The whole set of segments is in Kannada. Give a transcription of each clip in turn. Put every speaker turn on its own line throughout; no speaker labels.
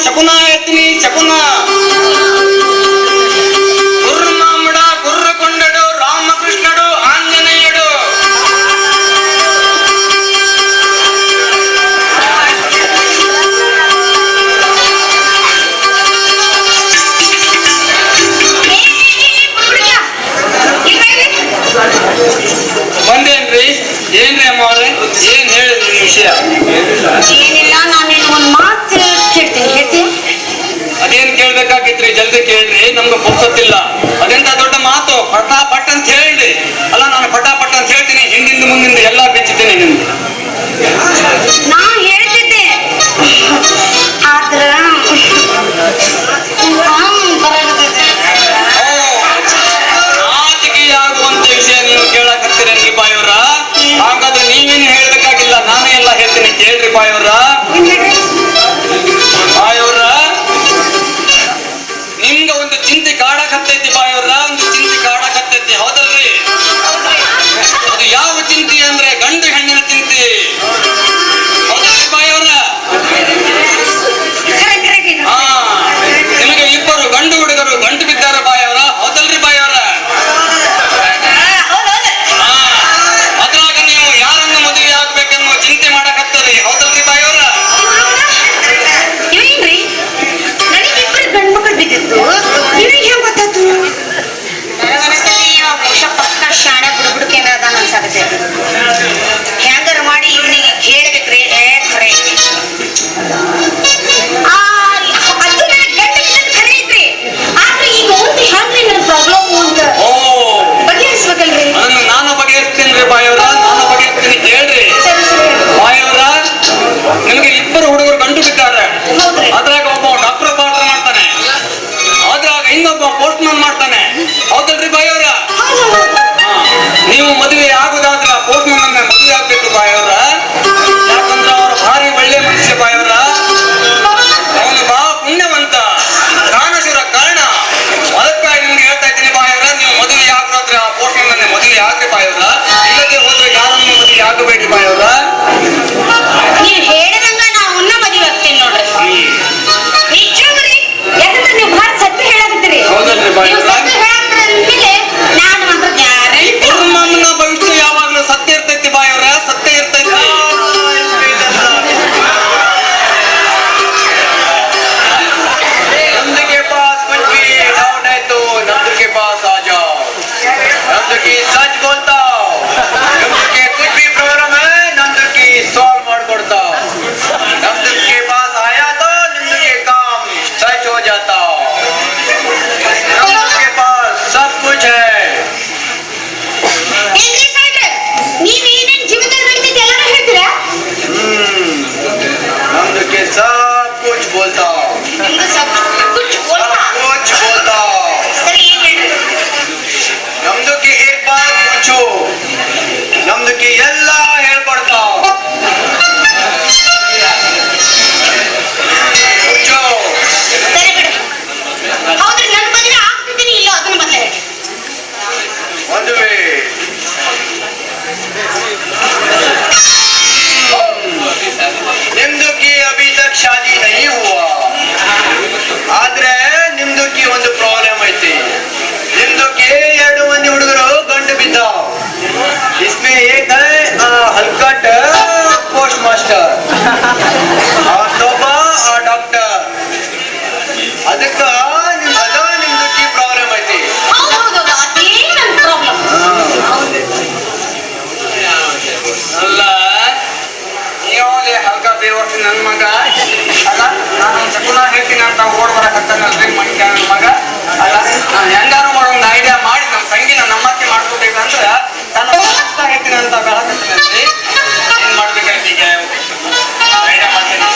ಶಕುನ ಎತ್ತಿನಿ ಶಕುನ. ಕುರ್ಮಾಂಬಡ ಕುರ್ರಕೊಂಡಡು ರಾಮಕೃಷ್ಣಡು ಆಂಜನೇಯಡು. ಬಂದೇನ್ರಿ? ಏನ್ರಿ ಅಮ್ಮ ಅವ್ರೆ, ಏನ್ ಹೇಳಿದ್ರಿ ನಿಮ್ ವಿಷಯ?
ಏನಿಲ್ಲ, ನಾನು ಒಂದು ಮಾತು ಕೇಳ್ತೀನಿ, ಹೇಳ್ತೀನಿ.
ಅದೇನ್ ಕೇಳ್ಬೇಕಾಗಿತ್ರಿ? ಜಲ್ದಿ ಕೇಳ್ರಿ, ನಮ್ಗೆ ಪುರ್ಸೊತ್ತಿಲ್ಲ. ಅದೆಂತ ದೊಡ್ಡ ಮಾತು ಪಟಾಪಟ್ ಅಂತ ಹೇಳ್ರಿ. ಅಲ್ಲ, ನಾನು ಪಟಾಪಟ್ ಅಂತ ಹೇಳ್ತೀನಿ, ಹಿಂದಿಂದ ಮುಂದಿಂದ ಎಲ್ಲಾ ಬಿಚ್ಚುತ್ತೀನಿ ನಿಮ್ಗೆ.
ನಾ ಹೇಳ್ತಿದ್ದೆ ಆದ್ರ
ನಾಚಿಕೆಯಾಗುವಂತ ವಿಷಯ ನೀವು ಕೇಳಕತ್ತೀರೇನ್ರಿ ಬಾಯವ್ರ? ಹಾಗಾದ್ರೆ ನೀವೇನು ಹೇಳ್ಬೇಕಾಗಿಲ್ಲ, ನಾನೇ ಎಲ್ಲ ಹೇಳ್ತೀನಿ, ಕೇಳ್ರಿ ಬಾಯವ್ರ. ಬಾಯವ್ರ, ನಿಮ್ಗೆ ಒಂದು ಚಿಂತೆ ಕಾಡಕತ್ತೈತಿ ಬಾಯವ್ರ, ಒಂದು ಚಿಂತೆ ಕಾಡಕತ್ತೈತಿ, ಹೌದಲ್ರಿ? ಅದು ಯಾವ ಚಿಂತೆ ಅಂದ್ರೆ ಗಂಡು ಹೆಣ್ಣಿನ ಚಿಂತೆ, ಹೌದಲ್ರಿ ಬಾಯವ್ರ? ಹಾ, ನಿಮಗೆ ಇಬ್ಬರು ಗಂಡು ಹುಡುಗರು ಗಂಟು ಬಿದ್ದಾರ ಬಾಯವ್ರ, ಹೌದಲ್ರಿ ಬಾಯವ್ರ? ಅದ್ರಾಗ ನೀವು ಯಾರನ್ನು ಮದುವೆ ಆಗ್ಬೇಕೆನ್ನೋ ಚಿಂತೆ ಮಾಡಕತ್ತರಿ, ಹೌದಲ್ರಿ ಬಾಯವ್ರ?
ಇವೇನ್ರಿ ನನಗಿಬ್ಬರು ಗಂಡು ಮಕ್ಕಳು ಬಿದ್ದಿತ್ತು, ಇವಾಗ ಹೆಂಗ್ ಗೊತ್ತಾಯ್ತು? ಪಕ್ಕ ಶಾಣೆ ಬುಡುಬುಡುಕೇನ ಅದಾನ ಅನ್ಸಾಕತ್ತೆ. ಹೆಂಗಾರ ಮಾಡಿ ಇವ್ನಿಗೆ ಹೇಳ್ಬೇಕ್ರಿ. ಅದು ನನಗೆ ಗಂಡ ಬಿದ್ದದ್ದು ಖರೆ ಐತ್ರಿ, ಆದ್ರೆ ಈಗ ಒಂದು ಹೆಂಗ್ರಿ ನನ್ನ ಪ್ರಾಬ್ಲಮ್ ಅಂತ ಬಗೆಹರಿಸ್ಬೇಕಲ್ರಿ?
ಅದನ್ನು ನಾನು ಬಗೆಹರಿಸ್ತೀನಿ ಬಾಯವ್ರ, ನಾನು ಬಗೆಹರಿಸ್ತೀನಿ, ಕೇಳ್ರಿ ಬಾಯವ್ರ. ನಿಮಗೆ ಇಬ್ಬರು ಹುಡುಗರು ಗಂಟು ಬಿದ್ದಾರೆ, ಅದ್ರಾಗ ಒಬ್ಬ ಡಾಕ್ಟರ್ ಪಾತ್ರ ಮಾಡ್ತಾನೆ, ಅದ್ರಾಗ ಇನ್ನೊಬ್ಬ ಪೋಸ್ಟ್ ಮ್ಯಾನ್ ಮಾಡ್ತಾನೆ, ಹೌದಲ್ರಿ ಬಾಯವ್ರ? ನೀವು ಮದುವೆ ಆಗುದಾದ್ರ ಪೋಸ್ಟ್ ಮ್ಯಾನ್ ಮದುವೆ ಆಗ್ಬೇಕು ಬಾಯವ್ರ. ಯಾಕಂದ್ರೆ ಅವರು ಭಾರಿ ಒಳ್ಳೆ ಮನುಷ್ಯ ಬಾಯವ್ರ, ಅವನು ಬಾ ಪುಣ್ಯವಂತ, ದಾನಶೂರ ಕಾರಣ. ಅದಕ್ಕಾಗಿ ನಿಮ್ಗೆ ಹೇಳ್ತಾ ಇದ್ದೀನಿ ಬಾಯವ್ರ, ನೀವು ಮದುವೆ ಆಗೋದ್ರೆ ಆ ಪೋಸ್ಟ್ ಮ್ಯಾನ್ ಮದುವೆ ಆಗ್ರಿ ಬಾಯವ್ರ, ಇಲ್ಲದೆ ಹೋದ್ರೆ ಯಾರನ್ನು ಮದುವೆ ಆಗಬೇಡಿ ಬಾಯವ್ರ.
ನೀವು ಹೇಳಿದಂಗ ನಾವು ಮದುವೆ ಆಗ್ತೀನಿ ನೋಡ್ರಿ. ನಿಜವ್ರಿ, ಯಾಕಂದ್ರೆ ನೀವು ಭಾಳ ಸತ್ಯ ಹೇಳಾಕತ್ತೀರಿ.
ಹೌದಲ್ರಿ ಬಾಯವ್ರ?
ನಾನು ಮಾತ್ರ ಗ್ಯಾರಂಟಿ.
ನಮ್ಮನ್ನ ಭವಿಷ್ಯ ಯಾವಾಗ್ಲೂ ಸತ್ಯ ಇರ್ತೈತಿ ಬಾಯವ್ರ, ಸತ್ಯ ಇರ್ತೈತಿ.
नंद के पास कुछ भी डाउट है तो नंद के पास आ जाओ, नंद की सच बोलता हूँ, नंद के कुछ भी प्रॉब्लम है नंद की सॉल्व ಮಾಡ್ಕೊಡ್ತಾ हूँ, नंद के पास आया तो नंद के काम सच हो जाता हूँ, नंद के पास सब कुछ है.
ಏನ್ರಿ ಸಾಯ್ಬ್ರೆ, ನೀವ್ ಏನೇನ್ ಜೀವನದಲ್ಲಿ ನಡೀತೈತೆ ಎಲ್ಲಾರು ಹೇಳ್ತೀರಾ?
नंद के सब कुछ बोलता हूँ,
ನಿಮ್ದು ಸಬ್ ಕುಚ್ ಬೋಲ್ತಾ?
कुछ बोलता हूँ.
ಸರಿ, ಏನ್ ಹೇಳ್ರಿ?
नंद की एक बात पूछो, नंद की ಎಲ್ಲ ಹೇಳ್ಕೊಡ್ತಾ हूँ. पूछो.
ಸರಿ ಬಿಡು. ಹೌದ್ರಿ, ನನ್ನ ಮದುವೆ ಆಗ್ತಿದ್ದೀನಿ ಇಲ್ಲೋ ಅದನ್ನ ಮೊದಲೇ ಹೇಳಿ.
ಮದುವೆ ನಿಮ್ದು की अभी तक शादी नहीं हुआ, ಆದ್ರೆ ನಿಮ್ದು की ಒಂದು ಪ್ರಾಬ್ಲಮ್ ಐತಿ. ನಿಮ್ದು की ಎರಡು ಮಂದಿ ಹುಡುಗರು ಗಂಡು ಬಿದ್ದಾವ. इसमें एक है हलकट पोस्ट मास्टर, और डॉक्टर. ಅದಕ್ಕ ನಿಮ್ದು की ಪ್ರಾಬ್ಲಮ್ ಐತಿ.
ಹೌದು, ಅದೇ ನನ್ನ ಪ್ರಾಬ್ಲಮ್.
ಅಲ್ಲ, ನೀವೇ ಹಲ್ಕ ಬೇವರ್ಸಿ ನನ್ನ ಮಗ ಅಲ್ಲ, ನಾನು ಶಕುನ ಹೇಳ್ತೀನಿ ಅಂತ ಓಡ್ ಬರಕತ್ತಾನಲ್ರಿ ಮಂಡ್ಯ ನನ್ನ ಮಗ ಅಲ್ಲ. ನಾನು ಹೆಂಗಾರು ಒಂದು ಐಡಿಯಾ ಮಾಡಿ ನಮ್ಮ ಸಂಗಿನ ನಮ್ಮತ್ತೆ ಮಾಡ್ಕೊಬೇಕು ಅಂದ್ರೆ ನಾನು ಕಷ್ಟ ಹೇಳ್ತೀನಿ ಅಂತ ಬೆಳಕತ್ತಾನಲ್ರಿ. ಏನ್ ಮಾಡ್ಬೇಕಾಯ್ತು ಈಗ? ಐಡಿಯಾ ಮಾಡ್ತೀನಿ.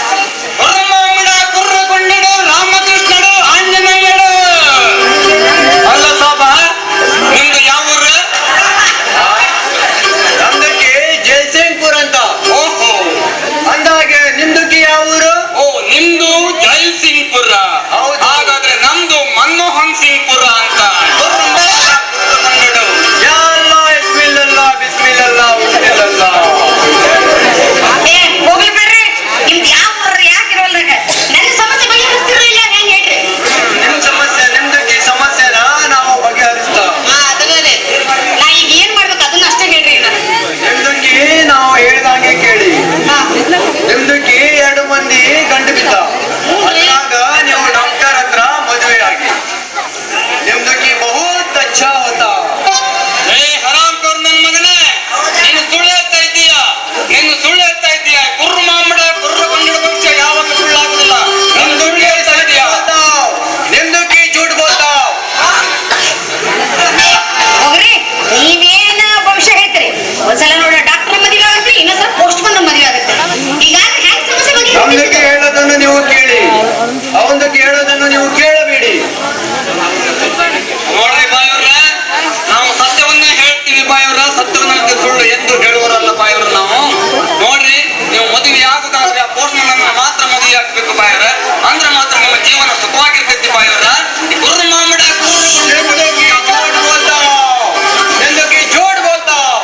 ಕುರ್ರಕೊಂಡಡು ರಾಮಕೃಷ್ಣಡು ಆಂಜನೇಯಡು. ಅಲ್ಲ ಸಾಬ, ನಿಮ್ದು ಯಾವ ಊರು?
ನಮ್ದಕ್ಕೆ ಜಯಸಿಂಗ್ಪುರ್ ಅಂತ.
ಓಹೋ,
ಅಂದಾಗೆ ನಿಮ್ದಕ್ಕೆ ಯಾವ ಊರು?
ಓ, ನಿಮ್ದು ಜೈಸಿಂಗ್ಪುರ.
ಹೌದು.
ಹಾಗಾದ್ರೆ ನಮ್ದು ಮನಮೋಹನ್ ಸಿಂಗ್ಪುರ ಅಂತ.
ಯಾ ಅಲ್ಲಾ, ಇಸ್ಮಿಲ್ಲಲ್ಲಾ, ಬಿಸ್ಮಿಲ್ಲಲ್ಲಾ, ಉಸ್ಮಿಲ್ಲಲ್ಲಾ. ಅವನು ಕೇಳೋದನ್ನು ನೀವು ಕೇಳಬೇಡಿ.
ನೋಡ್ರಿ ಬಾಯವ್ರ, ನಾವು ಸತ್ಯವನ್ನೇ ಹೇಳ್ತೀವಿ ಬಾಯವ್ರ, ಸತ್ಯವನ್ನ ಸುಳ್ಳು ಎಂದು ಹೇಳುವರಲ್ಲ ಬಾಯವ್ರ ನಾವು. ನೋಡ್ರಿ, ನೀವು ಮದುವೆ ಆಗುದಾದ್ರೆ ಆ ಪೋಸ್ಟ್ ಮ್ಯಾನ್ ಮಾತ್ರ ಮದುವೆ ಆಗ್ಬೇಕು ಬಾಯವ್ರ, ಅಂದ್ರೆ ಮಾತ್ರ ನಿಮ್ಮ ಜೀವನ ಸುಖವಾಗಿರ್ತೈತಿ ಬಾಯವ್ರ. ಗುರು ಮಾಮಡ
झूठ बोलता हूँ।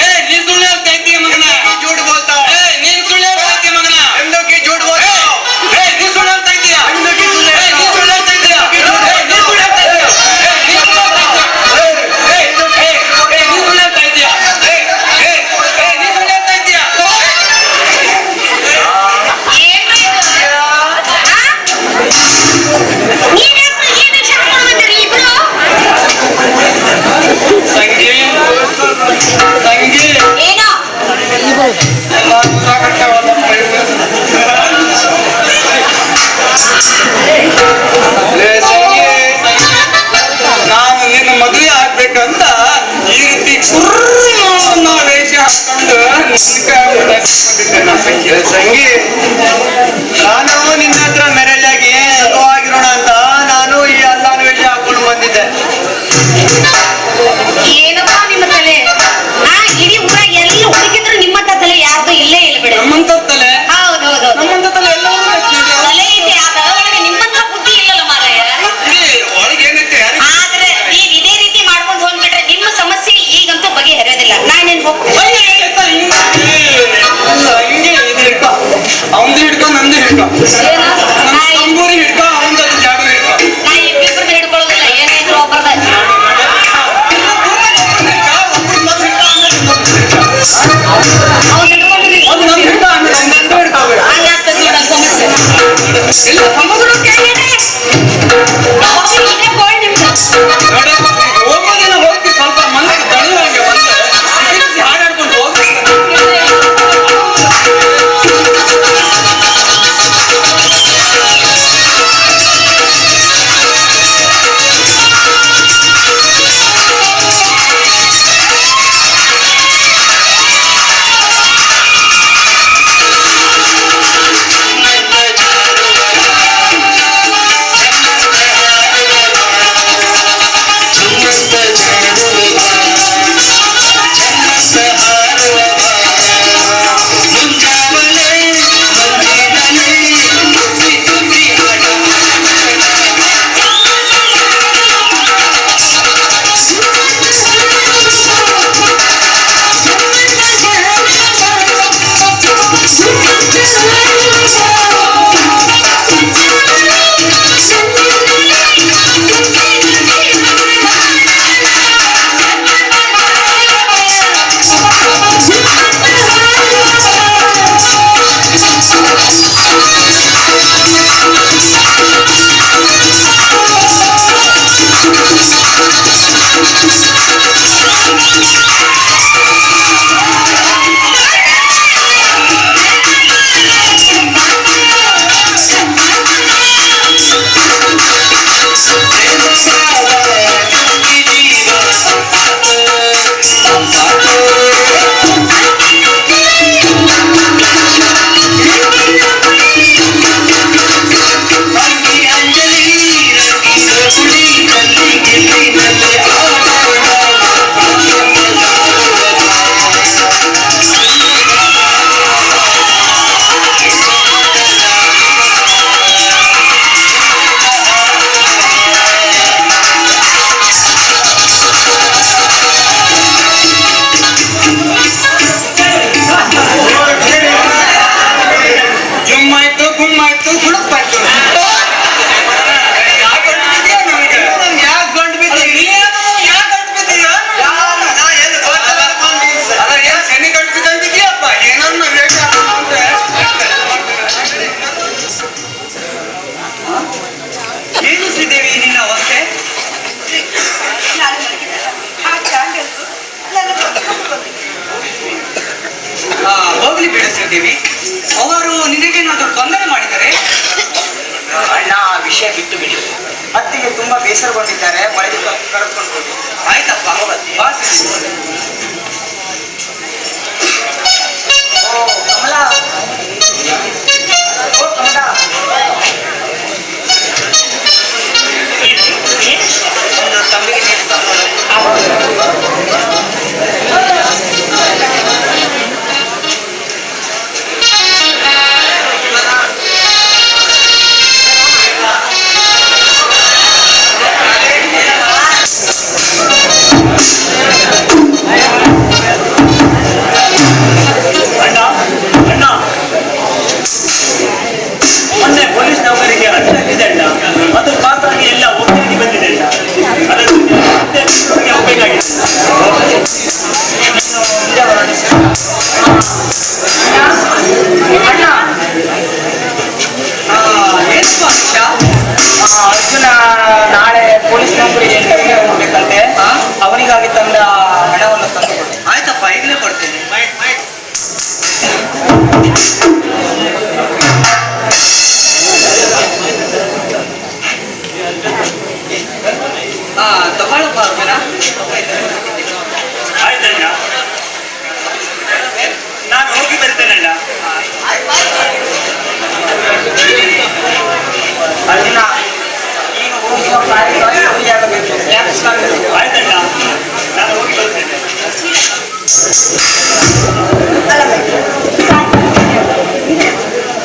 ಏ ನೀ ಸುಳ್ಳು ಹೇಳ್ತಾ ಇದ್ದೀಯ ಮಗನ,
झूठ बोलता हूँ।
ಏ ನೀನ್ ಸುಳ್ಳು ಹೇಳ್ತಾ ಇದ್ದೀಯ ಮಗನ,
हिंदू की झूठ बोलता हूँ।
ಏ ನೀ ಸುಳ್ಳು ಹೇಳ್ತಾ ಇದ್ದೀಯ,
हिंदू की सुन
ಏ ನೀ ಸುಳ್ಳು ಹೇಳ್ತಾ ಇದ್ದೀಯ, ಏ ನೀ ಸುಳ್ಳು ಹೇಳ್ತಾ ಇದ್ದೀಯ, ಏ ನೀ ಸುಳ್ಳು ಹೇಳ್ತಾ ಇದ್ದೀಯ, ಏ ನೀ ಸುಳ್ಳು ಹೇಳ್ತಾ ಇದ್ದೀಯ, ಏ ನೀ ಸುಳ್ಳು ಹೇಳ್ತಾ ಇದ್ದೀಯ.
ಏನ್ರಿ ಇದು? ನೀವ್ಯಾಕೆ ಈ ವೇಷ ಹಾಕೊಂಡು ಬಂದಿರಿ ಇಬ್ರು?
ಸಂಗಿ ಸಂಗಿ
ಏನೋ
ಎಲ್ಲ ಉಸಾಕಟ್ಟೆವಲ್ಲ ಮೈಗಳು. ಲೇ ಸಂಗಿ, ನಾನು ನಿನ್ನ ಮದುವೆ ಆಗ್ಬೇಕಂತ ಈ ರೀತಿ ಕುರ್ರನ್ನ ವೇಷ ಹಾಕೊಂಡು ನಿನ್ನ ಸಂಗಿ.
ಸಂಗಿ, ನಾನು ನಿನ್ನ ಹತ್ರ ಮೆರಜಾಗಿ ಸುಖವಾಗಿರೋಣ ಅಂತ ನಾನು ಈ ಅಲ್ಲಾನ ವೇಷ ಹಾಕೊಂಡು ಬಂದಿದ್ದೆ.
ಏನಪ್ಪ ನಿಮ್ಮ ತಲೆ? ಇಡೀ ಊರಾಗ ಎಲ್ಲ ಹುಡುಗಿದ್ರು ನಿಮ್ಮ ತಲೆ ಯಾರ್ದು ಇಲ್ಲೇ ಇಲ್ಲ ಬಿಡು.
ನಮ್ಮಂತ ತಲೆ,
ಹೌದೌದು
ನಮ್ಮಂತ ತಲೆ ಎಲ್ಲವೂ
ತಲೆ ಐತಿ, ಅದ ಒಳಗೆ ನಿಮ್ಮಂತ ಬುದ್ಧಿ ಇಲ್ಲಲ್ಲ ಮಾರಾಯ.
ಒಳಗೆ ಏನೈತೆ ಯಾರಿಗೆ
ಆದ್ರೆ ಈಗ ಇದೇ ರೀತಿ ಮಾಡ್ಕೊಂಡು ಹೋಗ್ಬಿಟ್ರೆ ನಿಮ್ಮ ಸಮಸ್ಯೆ ಈಗಂತೂ ಬಗೆಹರಿಯೋದಿಲ್ಲ. ನಾನೇನ್ ಹೋಗ್ತೀನಿ.
ಅವಂದು ಹಿಡ್ಕೊ, ನಂದು ಹಿಡ್ಕೊ,
ಏನು?
ನನ್ನ ತಂಬೂರಿ ಹಿಡ್ಕೊ, ಅವಂದು ಜಾಡು ಹಿಡ್ಕೊ.
ನಾ ಇಬ್ಬಿಬ್ರದ್ದು ಹಿಡ್ಕೊಳ್ಳೋದಿಲ್ಲ, ಏನಾದ್ರು ಒಬ್ಬರದ. ಅವ್ನು ಹಿಡ್ಕೊಂಡ್ರಿ
ಅದು ನಂದು ಹಿಡ್ಕೊ, ಆಮೇಲೆ ನಂದು ಹಿಡ್ಕೊಬೇಡ.
ಹಂಗಾಗ್ತದೆ ನೋಡ ಸಮಸ್ಯೆ.
ಇಲ್ಲ,
ಸಮುದ್ರ ಕೈಯೇನೆ ಇದೇ ಕೋಳಿ ನಿಮಿಷ.
ನೋಡಿ, ಹೋಗೋದಿನ ಹೋಗ್ತಿ, ಸ್ವಲ್ಪ ಮನಸ್ಸು ದಣಿವಾಗೆ ಬಂದ್ರೆ ಹಾಡಾಡ್ಕೊಂಡು ಹೋಗ್ಬೇಕು. ಹೋಗ್ಲಿ ಬೇಡ ಶ್ರೀದೇವಿ, ಅವರು ನಿನಗೇನಾದ್ರೂ ತೊಂದರೆ ಮಾಡಿದರೆ?
ಅಣ್ಣ, ಆ ವಿಷಯ ಬಿಟ್ಟು ಬಿಡಿ. ಅತ್ತಿಗೆ ತುಂಬಾ ಬೇಸರಗೊಂಡಿದ್ದಾರೆ, ಮಳೆಗೆ ಕರೆದುಕೊಂಡು ಹೋಗಿ.
ಆಯ್ತಪ್ಪ, ಬಾ ಶ್ರೀದೇವಿ.
ಓ ಕಮಲಾ, ಓ ಕಮಲಾ,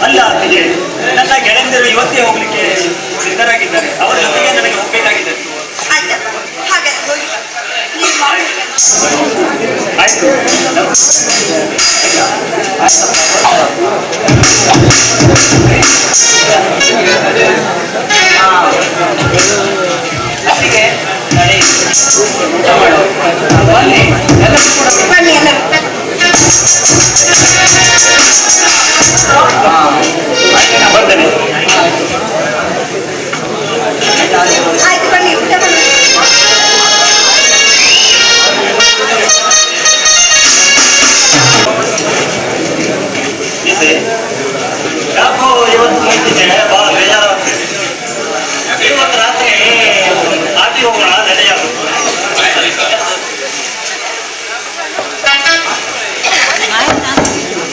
ಅಲ್ಲ ವಿಜಯ್, ನನ್ನ ಗೆಳೆಯಂದಿರು ಇವತ್ತೇ ಹೋಗ್ಲಿಕ್ಕೆ ಸಿದ್ಧರಾಗಿದ್ದಾರೆ. ಅವರ ಜೊತೆಗೆ ನನಗೆ ಹೋಗ್ಬೇಕಾಗಿದೆ.
ಆಯ್ತಪ್ಪ, ಹಾಗಾದ್ರೆ ಹೋಗಿ ಬಾ. ನೀನು ಮಾಡಿ.
ಆಯ್ತು.
ಅಲ್ಲಿಗೆ ನಡೆ, ಊಟ ಮಾಡು. ಬನ್ನಿ ಎಲ್ಲರೂ ಕೂಡ
ಬನ್ನಿ ಎಲ್ಲರೂ.
ಬರ್ತೇನೆ.
ಆಯ್ತು ಬನ್ನಿ ಊಟ ಮಾಡಿ.
ಇದೆ. ಯಾಕೋ ಇವತ್ತು ನೋಡ್ತಿದ್ದೇನೆ, ಬಹಳ ಬೇಜಾರಾಗ್ತಿದೆ. ಇವತ್ತು ರಾತ್ರಿ ಆಟಿ ಹೋಗೋಣ, ನಡೆಯಲ್ಲ.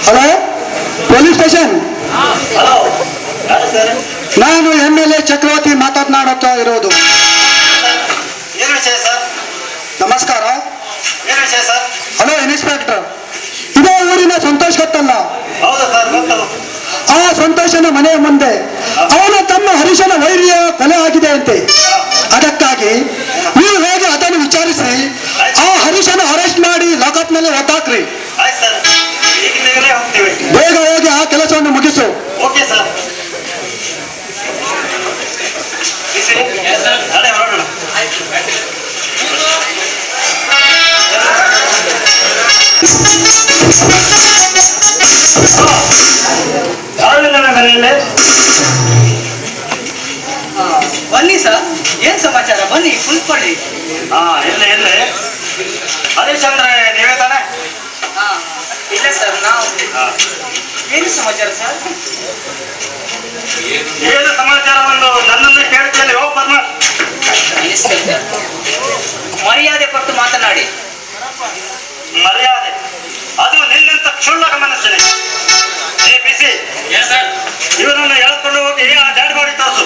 Hello, police station.
ಹಲೋ, ಯಾರು ಸರ್?
ನಾನು MLA ಚಕ್ರವರ್ತಿ ಮಾತನಾಡುತ್ತಾ ಇರೋದು.
ಏನು ವಿಷಯ ಸರ್?
ನಮಸ್ಕಾರ.
ಏನು ವಿಷಯ ಸರ್?
ಹಲೋ ಇನ್ಸ್ಪೆಕ್ಟರ್, ಇದೇ ಊರಿನ ಸಂತೋಷ್ ಗೊತ್ತಲ್ಲ?
ಹೌದಾ ಸರ್? ಗೊತ್ತು.
ಆ ಸಂತೋಷನ ಮನೆಯ ಮುಂದೆ ಅವನ ತಮ್ಮ ಹರೀಶನ ವೈರ್ಯ ಕೊಲೆ ಆಗಿದೆ ಅಂತೆ. ಅದಕ್ಕಾಗಿ ನೀವು ಹೇಗೆ ಅದನ್ನು ವಿಚಾರಿಸಿ ಆ ಹರೀಶನ ಅರೆಸ್ಟ್ ಮಾಡಿ ಲಾಕಪ್ನಲ್ಲಿ ಒತ್ತಾಕ್ರಿ.
ಆಯ್ತು ಸರ್, ಈಗಲೇ ಹೋಗ್ತೀವಿ.
ಬೇಗ ಹೋಗಿ ಆ ಕೆಲಸವನ್ನು ಮುಗಿಸು.
Okay sir. ನಾಳೆ ಹೊರಡೋಣ. ಯಾರಿಲ್ಲ ಮನೆಯಲ್ಲೇ?
ಬನ್ನಿ ಸರ್, ಏನ್ ಸಮಾಚಾರ? ಬನ್ನಿ ಕುತ್ಕೊಳ್ಳಿ.
ಹಾ, ಎಲ್ಲೇ ಹರೀಶ್ ಅಂದ್ರೆ ನೀವೇ ತಾನೆ?
ಹಾ, ಇಲ್ಲ ಸರ್, ನಾವು
ಹಾ.
ಏನು ಸಮಾಚಾರ ಸರ್?
ಏನು ಸಮಾಚಾರವನ್ನು ನನ್ನನ್ನು ಕೇಳ್ತೇನೆ. ಹೋಗ್ ಬರ್ಮ.
ಇನ್ಸ್ಪೆಕ್ಟರ್, ಮರ್ಯಾದೆ ಕೊಟ್ಟು ಮಾತನಾಡಿ.
ಮರ್ಯಾದೆ ಅದು ನಿನ್ನಂತ ಕ್ಷುಲ್ಲಕ ಮನಸ್ಸಿನ. ಏ ಬಿಸಿ, ಇವನನ್ನು ಎಳ್ಕೊಂಡು ಹೋಗಿ ಆ ಡ್ಯಾಡ್ ಬಾಡಿ ತೋರಿಸು.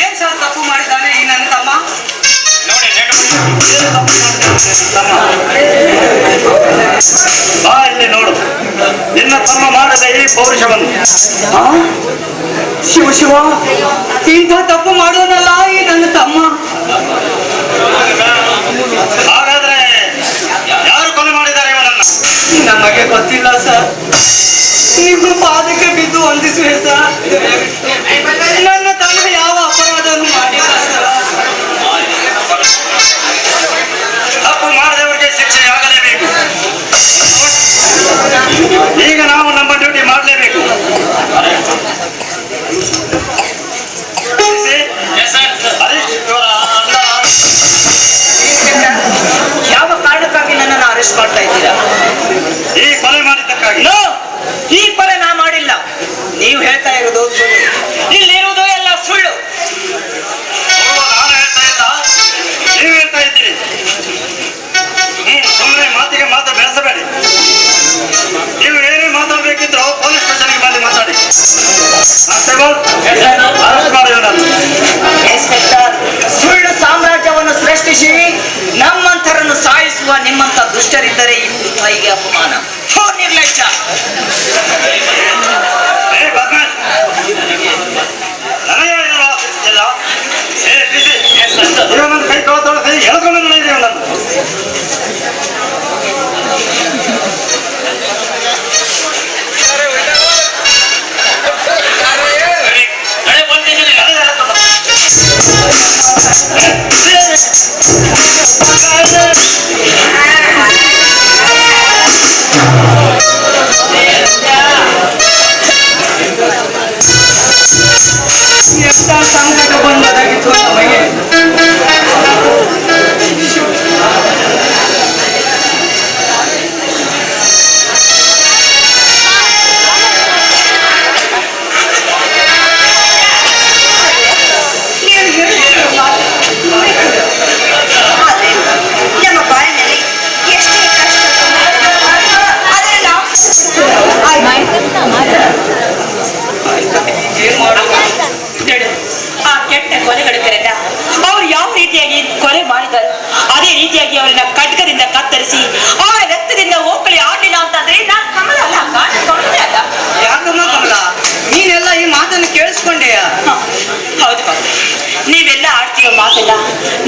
ಏನ್ ಸರ್ ತಪ್ಪು ಮಾಡಿದ್ದಾನೆ ಈ ನನ್ನ ತಮ್ಮ?
ಏನು ತಪ್ಪು ಮಾಡ್ತಾನೆ ತಮ್ಮ? ಬಾ ಇಲ್ಲಿ ನೋಡು, ನಿನ್ನ ತಮ್ಮ ಮಾಡದ ಈ ಪೌರುಷವನ್ನು.
ಶಿವ ಶಿವ, ಇಂಥ ತಪ್ಪು ಮಾಡೋನಲ್ಲ ಈ ನನ್ನ ತಮ್ಮ.
ಹಾಗಾದ್ರೆ ಯಾರು ಕೊಲೆ ಮಾಡಿದ್ದಾರೆ ಇವನನ್ನ?
ನಮಗೆ ಗೊತ್ತಿಲ್ಲ ಸರ್. ನಿಮ್ಮ ಪಾದಕ್ಕೆ ಬಿದ್ದು ವಂದಿಸುವೆ ಸರ್. ನನ್ನ ತಮ್ಮ ಯಾವ ಅಪರಾಧವನ್ನು ಮಾಡಿಲ್ಲ ಸರ್.
ತಪ್ಪು ಮಾಡಿದವರಿಗೆ ಶಿಕ್ಷೆ ಆಗಲೇಬೇಕು. ಈಗ ನಾವು ನಮ್ಮ ಡ್ಯೂಟಿ ಮಾಡಲೇಬೇಕು. ಹರೀಶ್ ಇವರ ಅಣ್ಣ
ಯಾವ ಕಾರಣಕ್ಕಾಗಿ ನನ್ನನ್ನು ಅರೆಸ್ಟ್ ಮಾಡ್ತಾ ಇದ್ದೀರಾ?
ಈ ಕೊಲೆ ಮಾಡಿದ್ದಕ್ಕಾಗಿ.
No! ಈ ಕೊಲೆ ನಾ ಮಾಡಿಲ್ಲ. ನೀವು ಹೇಳ್ತಾ ಇರೋದು ಸುಳ್ಳು. ಇಲ್ಲಿರುವುದು ಎಲ್ಲ ಸುಳ್ಳು.
ನಾನು ಹೇಳ್ತಾ ಇಲ್ಲ, ನೀವು ಹೇಳ್ತಾ ಇದ್ದೀರಿ. ಸುಮ್ಮನೆ ಮಾತಿಗೆ ಮಾತು ಬೆಳೆಸಬೇಡಿ. ನೀವು ಏನೇ ಮಾತಾಡ್ಬೇಕಿದ್ರು ಪೊಲೀಸ್ ಸ್ಟೇಷನ್ಗೆ ಬಂದು ಮಾತಾಡಿ. ಅರೆಸ್ಟ್ ಮಾಡಿದ ನಾನು.
ಇನ್ಸ್ಪೆಕ್ಟರ್, ಸುಳ್ಳು ಸಾಮ್ರಾಜ್ಯವನ್ನು ಸೃಷ್ಟಿಸಿ ನಮ್ಮಂತರನ್ನು ಸಾಯಿಸುವ ನಿಮ್ಮಂತ ದುಷ್ಟರಿದ್ದರೆ ಈ ತಾಯಿಗೆ ಅಪಮಾನ. ಥೋ, ನಿರ್ಲಜ್ಜ.
ಏ ಬದ್ಮಾಶ್, ನನಗೆ ಹೇಳಿಲ್ವಾ ಇಲ್ಲ? ಏ ಬಿಸಿ, ನನ್ನ ಕೈ ತೊಳೆದು ಎಳ್ಕೊಂಡು ನಡೆಯಿದೆ ನಾನು.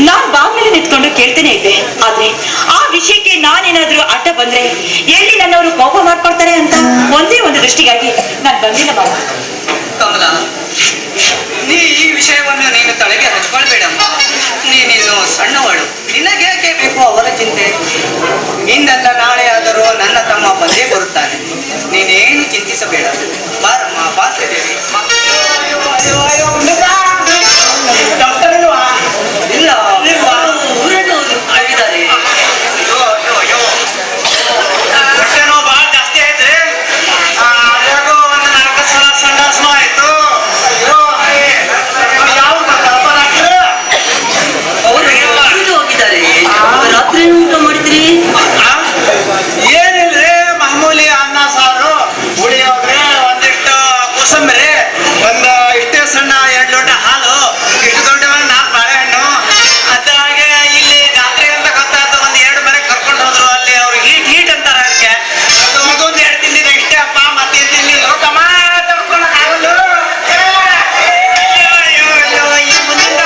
ನಾನ್ ಬಾಗ್ಲಲ್ಲಿ ನಿಂತ್ಕೊಂಡು ಕೇಳ್ತೇನೆ ಇದ್ದೆ. ಆದ್ರೆ ಆ ವಿಷಯಕ್ಕೆ ನಾನೇನಾದ್ರೂ ಅಡ್ಡ ಬಂದ್ರೆ ಎಲ್ಲಿ ನನ್ನವರು ಕೋಪ ಮಾಡ್ಕೊಳ್ತಾರೆ ಅಂತ ಒಂದೇ ಒಂದು ದೃಷ್ಟಿಗಾಗಿ ನಾನ್ ಬಂದಿಲ್ಲ ಬಾಬಾ.
ಕಮಲ, ನೀ ಈ ವಿಷಯವನ್ನು ನೀನು ತಲೆಗೆ ಹಚ್ಕೊಳ್ಬೇಡಮ್ಮ. ನೀನಿನ್ನು ಸಣ್ಣವಳು, ನಿನಗೇಕೆ ಬೇಕು ಅವರ ಚಿಂತೆ? ಇಂದಲ್ಲ ನಾಳೆ ಆದರೂ ನನ್ನ ತಮ್ಮ ಬಂದೇ ಬರುತ್ತಾನೆ. ನೀನೇನು ಚಿಂತಿಸಬೇಡ. ಬಾರಮ್ಮ, ಬಾಂತಿದ್ದೇವೆ. ಇಲ್ಲ, ಊರನ್ನು ಆಗಿದ್ದಾರೆ.
ಹೊಟ್ಟೆ ನೋವು ಬಹಳ ಜಾಸ್ತಿ ಐತ್ರಿ. ಅದ್ರಾಗೂ ಒಂದು 4 ಸಲ ಸಂಡಾಸನೂ ಆಯ್ತು. ಯಾವ
ಅವರು ಊರಿಗೆ ಹೋಗಿದ್ದಾರೆ. ರಾತ್ರಿ ಊಟ ಮಾಡಿದ್ರಿ?
ಏನಿಲ್ರಿ, ಮಾಮೂಲಿ ಅನ್ನ ಸಾರು, ಉಳಿಯೋಗ್ರೆ, ಒಂದಿಷ್ಟು ಕೋಸಂಬರಿ, ಒಂದು ಇಷ್ಟೇ ಸಣ್ಣ 2 ಲೋಟ ಹಾಲು, ಇಷ್ಟು ದೊಡ್ಡ 4 ಬಾಳೆಹಣ್ಣು. ಅದಾಗೆ ಇಲ್ಲಿ ಜಾತ್ರೆ ಅಂತ ಗೊತ್ತಾಯ್ತು, ಒಂದು 2 ಮನೆ ಕರ್ಕೊಂಡು ಹೋದ್ರು. ಅಲ್ಲಿ ಅವ್ರು ಹೀಟ್ ಅಂತಾರ ಅದಕ್ಕೆ. ಅದೊಂದು 2 ತಿಂದಿದೆ ಇಷ್ಟೇ ಅಪ್ಪ, ಮತ್ತೆ ತಿಂದಿಲ್ಲ ತಮ್ಮ ತಡ್ಕೊಳಕ್ಕಾಗಲ್ಲ. ಈ ಮುಂದಿನ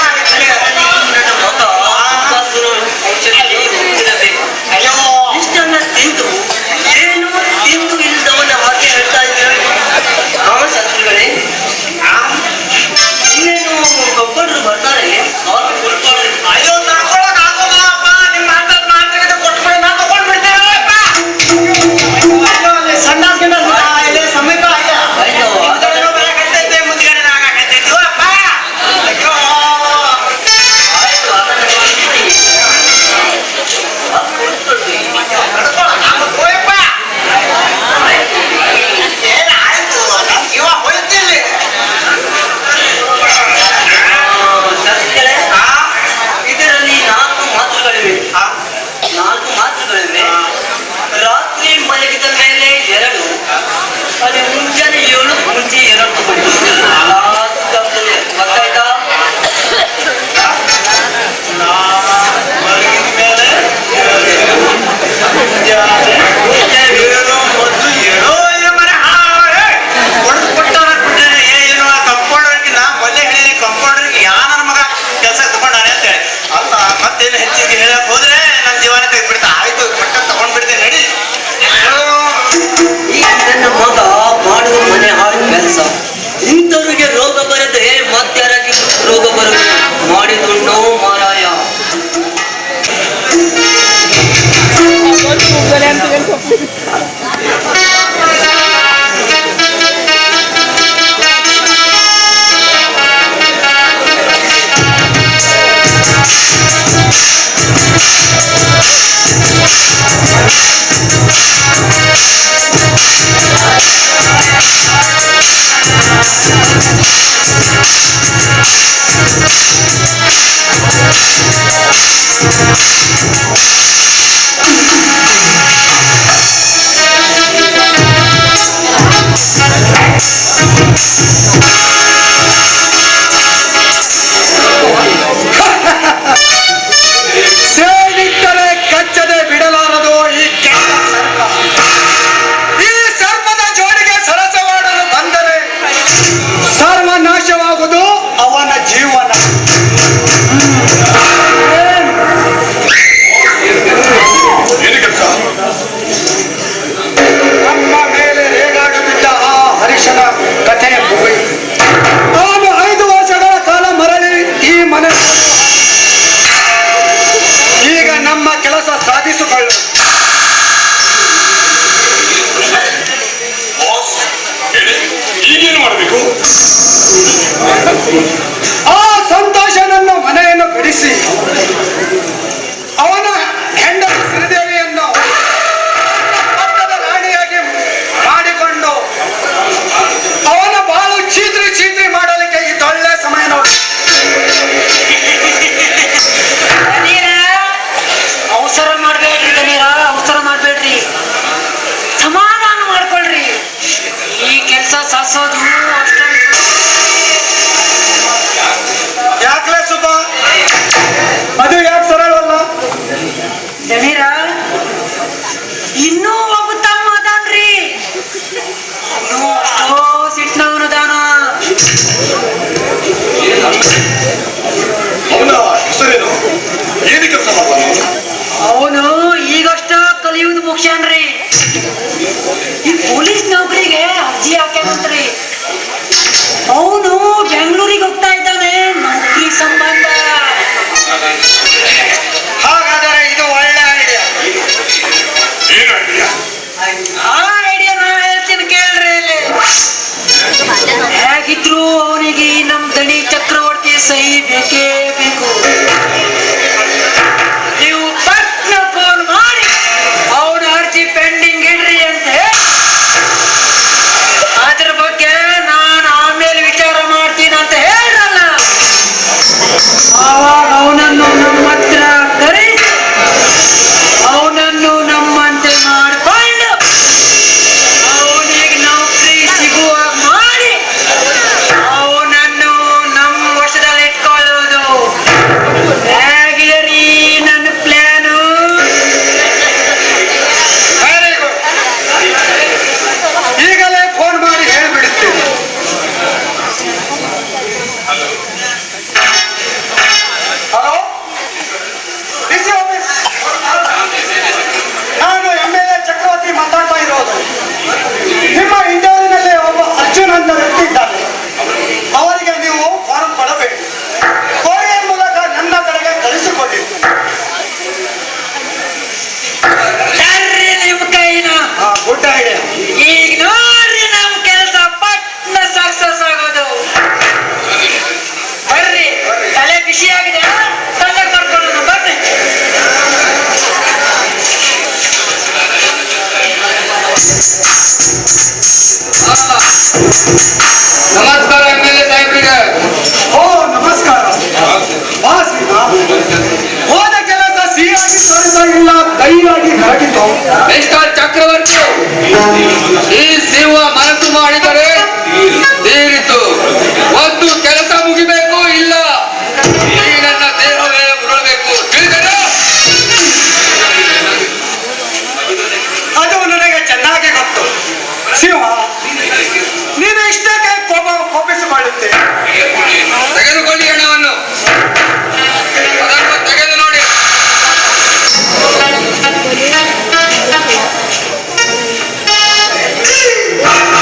ನನ್ನ ಮಗ ಆಕಾಶನ ಔಷಧಿ ಉಳಿದಿರಬೇಕು.
ಅಯ್ಯೋ
ಇಷ್ಟನ್ನ ತಿಂದು ಏನು ತಿಂದು ಇಲ್ಲದವನ್ನ ಹಾಗೆ ಹೇಳ್ತಾ ಇದ್ದಾರೆ. ಶಾಸ್ತ್ರಿಗಳೇ, ಇನ್ನೇನು ಒಬ್ಬರು ಬರ್ತಾರೆ. ಅವ್ರು ಕುತ್ಕೊಳ್ಳಿ.
ಅಯ್ಯೋ ತಡ್ಕೊಳಕ್ ಆಗೋಲ್ಲ ಅಪ್ಪ, ನಿಮ್ಮ ಮಾತಾಡ್ ಮಾತಾಡಿದ ಕೊಟ್ಬಿಡಿ, ನಾವು ತಗೊಂಡ್ ಬಿಡ್ತೇವೆ ಅಪ್ಪ. ಅಯ್ಯೋ ಅಲ್ಲಿ ಸಂಡಾಸ್ ಗಿಂಡಾಸ್ ಇಲ್ಲಿ ಸಮೀಪ ಆಯ್ತಾ?
ಅಯ್ಯೋ,
ಮುಂದ್ಗಡೆನೂ ಬರಕತ್ತೈತೆ, ಮುಂದ್ಗಡೆನೂ ಆಗಾಕತ್ತೈತೆ. ಓ ಅಪ್ಪ, ಅಯ್ಯೋ
ಆಯ್ತು, ಅದನ್ನ ನೋಡ್ಬಿಡಿ. ಅದು ಕುತ್ಕೊಳ್ರಿ.
ತಡ್ಕೊಳಕ್ ಆಗೋದು. ಹೋಯಪ್ಪ. ಏನಾಯ್ತು? ನಮ್ಗೆ ಇವ ಹೋಯ್ತಿಲ್ಲಿ.
ಶಾಸ್ತ್ರಿಗಳೇ,
ಆ?
ಇದರಲ್ಲಿ 4 ಮಾತುಗಳಿವೆ.
ಆ?
4 ಮಾತುಗಳಿವೆ. ರಾತ್ರಿ ಮಲಗಿದ ಮೇಲೆ 2, ಅಲ್ಲಿ ಮುಂಜಾನೆ 7, ಮುಂಚೆ 2 ತಗೊಳ್ಳಿ. ಗೊತ್ತಾಯ್ತಾ?
ಮಲಗಿದ ಮೇಲೆ ಏನೋ ಮೊದ್ಲು ಏನೋ ಏನೋ ಮರೆ ಹೊಡೆದು ಕೊಟ್ಟಾರ ಬಿಟ್ಟರೆ ಏನೋ ಕಂಪೌಂಡರ್ಗೆ ನಾ ಮೊದಲೇ ಹೇಳಿ ಕಂಪೌಂಡರ್ಗೆ ಯಾ ನನ್ನ ಮಗ ಕೆಲಸ ತಗೊಂಡಾನೆ ಅಂತ ಹೇಳಿ ಅಲ್ಲ ಮತ್ತೇನು ಹೆಚ್ಚಿಗೆ ಹೇಳಕ್ ಹೋದ್ರೆ ನನ್ನ ಜೀವನ ತೆಗೆದ್ಬಿಡ್ತಾ. ಆಯ್ತು ಪಟ್ಟ ತಗೊಂಡ್ಬಿಡ್ತೇನೆ ಹೇಳಿ.
ಈ ನನ್ನ ಮಗ ಮಾಡುವ ಮನೆ ಹಾಳು ಕೆಲಸ. ಇಂಥವ್ರಿಗೆ ರೋಗ ಬರದೆ ಮತ್ತಾರಾಗಿ ರೋಗ ಬರುವುದು ಮಾಡಿದುಣ್ಣೋ ಮಾರಾಯ.
ಸೇರಿಟ್ಟರೆ ಕಚ್ಚದೆ ಬಿಡಲಾರದು ಈ ಕೆಟ್ಟ ಸರ್ಪ. ಈ ಸರ್ಪದ ಜೋಡಿಗೆ ಸರಸವಾಡಲು ಬಂದರೆ ಸರ್ವನಾಶವಾಗುವುದು ಅವನ ಜೀವನ.
ಏನು ಕೆಲಸ?
ನಮ್ಮ ಮೇಲೆ ರೇಗಾಡುತ್ತಿದ್ದ ಆ ಹರೀಶನ ಕಥೆ ಮುಗಿಯಿತು. ಅವನು 5 ವರ್ಷಗಳ ಕಾಲ ಮರಳಿ ಈ ಮನೆ ಈಗ ನಮ್ಮ ಕೆಲಸ ಸಾಧಿಸಿಕೊಳ್ಳು.
ಬಾಸ್ ಹೇಳಿ, ಈಗೇನು ಮಾಡಬೇಕು?
ಆ ಸಂತೋಷನನ್ನು ಮನೆಯನ್ನು ಬಿಡಿಸಿ ಅವನ ಹೆಂಡತಿ ಶ್ರೀದೇವಿಯನ್ನು ಪಟ್ಟದ ರಾಣಿಯಾಗಿ ಮಾಡಿಕೊಂಡು ಅವನ ಬಾಳು ಚೀತ್ರಿ ಚೀತ್ರಿ ಮಾಡಲಿಕ್ಕೆ ಇದೊಳ್ಳೆ ಸಮಯ ನೋಡಿ.
ಅವಸರ ಮಾಡ್ಬೇಡ್ರಿ ದನೀರ, ಅವಸರ ಮಾಡ್ಬೇಡ್ರಿ, ಸಮಾಧಾನ ಮಾಡ್ಕೊಳ್ರಿ. ಈ ಕೆಲಸ ಸಾಧಿಸೋದು ಅಷ್ಟೊಂದು
ಯಾಕ್ಲೆ ಸುಬ್ಬ, ಅದು ಯಾಕೆ ಸರಳವಲ್ಲ?
ದನೀರ ಇನ್ನೂ ಒಬ್ಬ ತಮ್ಮ ಅದಾನ್ರಿ, ಇನ್ನೂ ಅಷ್ಟೋ ಸಿಟ್ನವನದಾನ.
ಅವನ ಹೆಸರೇನು?
ಪೊಲೀಸ್ ನೌಕರಿಗೆ ಅರ್ಜಿ ಹಾಕ್ಯಾನಂತ್ರಿ. ಅವನು ಬೆಂಗಳೂರಿಗೆ ಹೋಗ್ತಾ ಇದ್ದಾನೆ ನೌಕರಿ ಸಂಬಂಧ.
ಹಾಗಾದರೆ ಇದು ಒಳ್ಳೆ ಐಡಿಯಾ.
ಏನು idea?
ಆ ಐಡಿಯಾ ನಾ ಹೇಳ್ತೀನಿ ಕೇಳ್ರಿ ಇಲ್ಲಿ. ಹೇಗಿದ್ರು ಅವನಿಗೆ ನಮ್ ದಣಿ ಚಕ್ರವರ್ತಿ ಸಹಿ ಬೇಕೇ ಬೇಕು. ನೀವು ಪಟ್ನ ಫೋನ್ ಮಾಡಿ ಅವನ ಅರ್ಜಿ ಪೆಂಡಿಂಗ್ ಇಡ್ರಿ ಅಂತ ಹೇಳಿ ಅದ್ರ ಬಗ್ಗೆ ನಾನು ಆಮೇಲೆ ವಿಚಾರ ಮಾಡ್ತೀನಿ ಅಂತ ಹೇಳ್ರಲ್ಲ. ಆವಾಗ ಅವನನ್ನು ನಮ್ಮ ಹತ್ರ ಕರೆಸಿ ಅವನನ್ನು ನಮ್ಮಂತೆ ಮಾಡಿಕೊಂಡು ಅವನಿಗೆ ನೌಕರಿ ಸಿಗುವ ಮಾಡಿ ಅವನನ್ನು ನಮ್ಮ ವಶದಲ್ಲಿ ಇಟ್ಕೊಳ್ಳುವುದು. ಹೇಗಿದೆ ರೀ ನನ್ನ ಪ್ಲಾನು?
Very good. ಈಗಲೇ ಫೋನ್ ಮಾಡಿ ಹೇಳಿಬಿಡುತ್ತೇನೆ. Hello, DC office. ನಾನು MLA ಚಕ್ರವರ್ತಿ ಮಾತಾಡ್ತಾ ಇರೋದು. ನಿಮ್ಮ ಇಂಟರ್ವ್ಯೂನಲ್ಲಿ ಒಬ್ಬ ಅರ್ಜುನ್ ಅಂತ ವ್ಯಕ್ತಿ ಇದ್ದಾನೆ. ಅವರಿಗೆ ನೀವು ಫಾರಂ ಕೊಡಬೇಕು. ಕೊರಿಯರ್ ಮೂಲಕ ನನ್ನ ಕಡೆಗೆ ಕಳಿಸಿಕೊಡಿ.
ತರ್ರಿ ನಿಮ್ ಕೈನ.
Good idea.
ಈಗ ನೋಡ್ರಿ ನಮ್ ಕೆಲಸ ಪಟ್ನ ಸಕ್ಸಸ್ ಆಗೋದು. ಬರ್ರಿ, ತಲೆ ಬಿಸಿ ಆಗಿದೆ, ತಲೆ ಕರ್ಕೊಳ್ಳೋಣ ಬರ್ರಿ.
ನಮಸ್ಕಾರ MLA ಸಾಹೇಬ್ರಿಗೆ.
ಓ ನಮಸ್ಕಾರ. ಬಾಸ್ ಈಗ ಹೋದ ಕೆಲಸ ಸಿಹಿಯಾಗಿ ತೋರಿಸ್ತಾ ಇಲ್ಲ, ಕೈಯಾಗಿ ಹಾಕಿತು.
ಮಿಸ್ಟರ್ ಚಕ್ರವರ್ತಿ, ಈ ಸಿಂಹ ಮನಸ್ಸು ಮಾಡಿದರೆ ತೀರಿತು. ಒಂದು ಕೆಲಸ ಮುಗಿಬೇಕು, ಇಲ್ಲ ಈ ನನ್ನ ದೇಹವೇ ಉರುಳಬೇಕು. ತಿಳಿದರಾ?
ಅದು ನನಗೆ ಚೆನ್ನಾಗಿ ಗೊತ್ತು. ಸಿಂಹ, ನೀನು ಇಷ್ಟಕ್ಕೆ ಕೋಪಿಸಿಕೊಳ್ಳುತ್ತೆ.
ತೆಗೆದುಕೊಳ್ಳಿ ಹಣವನ್ನು, ಅದನ್ನು ತೆಗೆದು ನೋಡಿ.
ಆ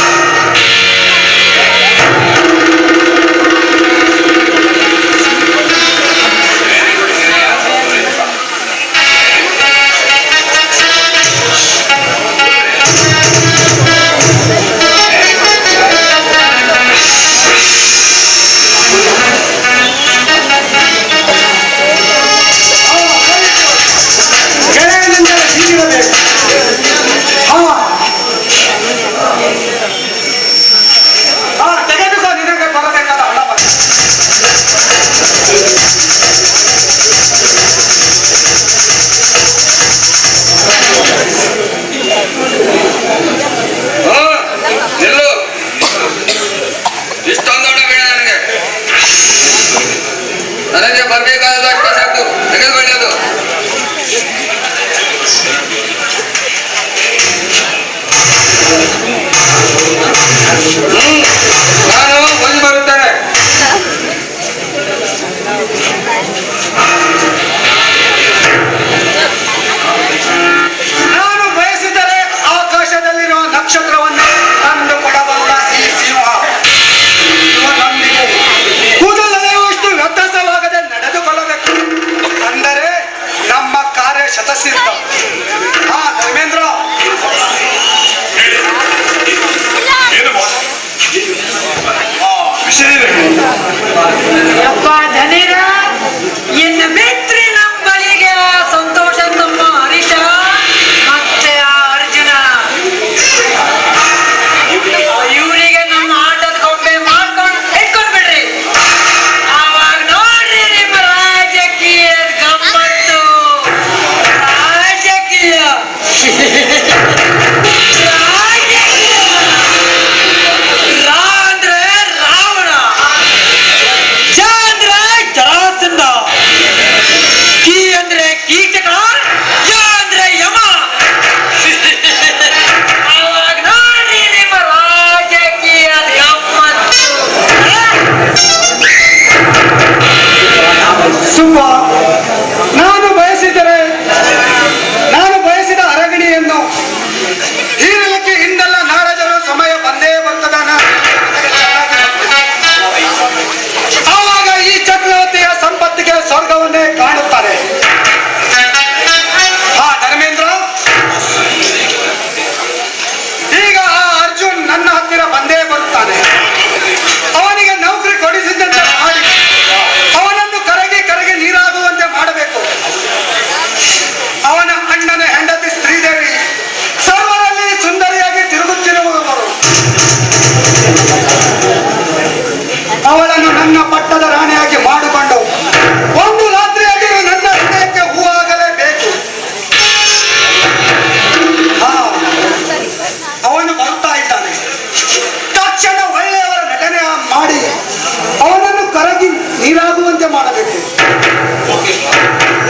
ನೀರಾಗುವಂತೆ ಮಾಡಬೇಕು.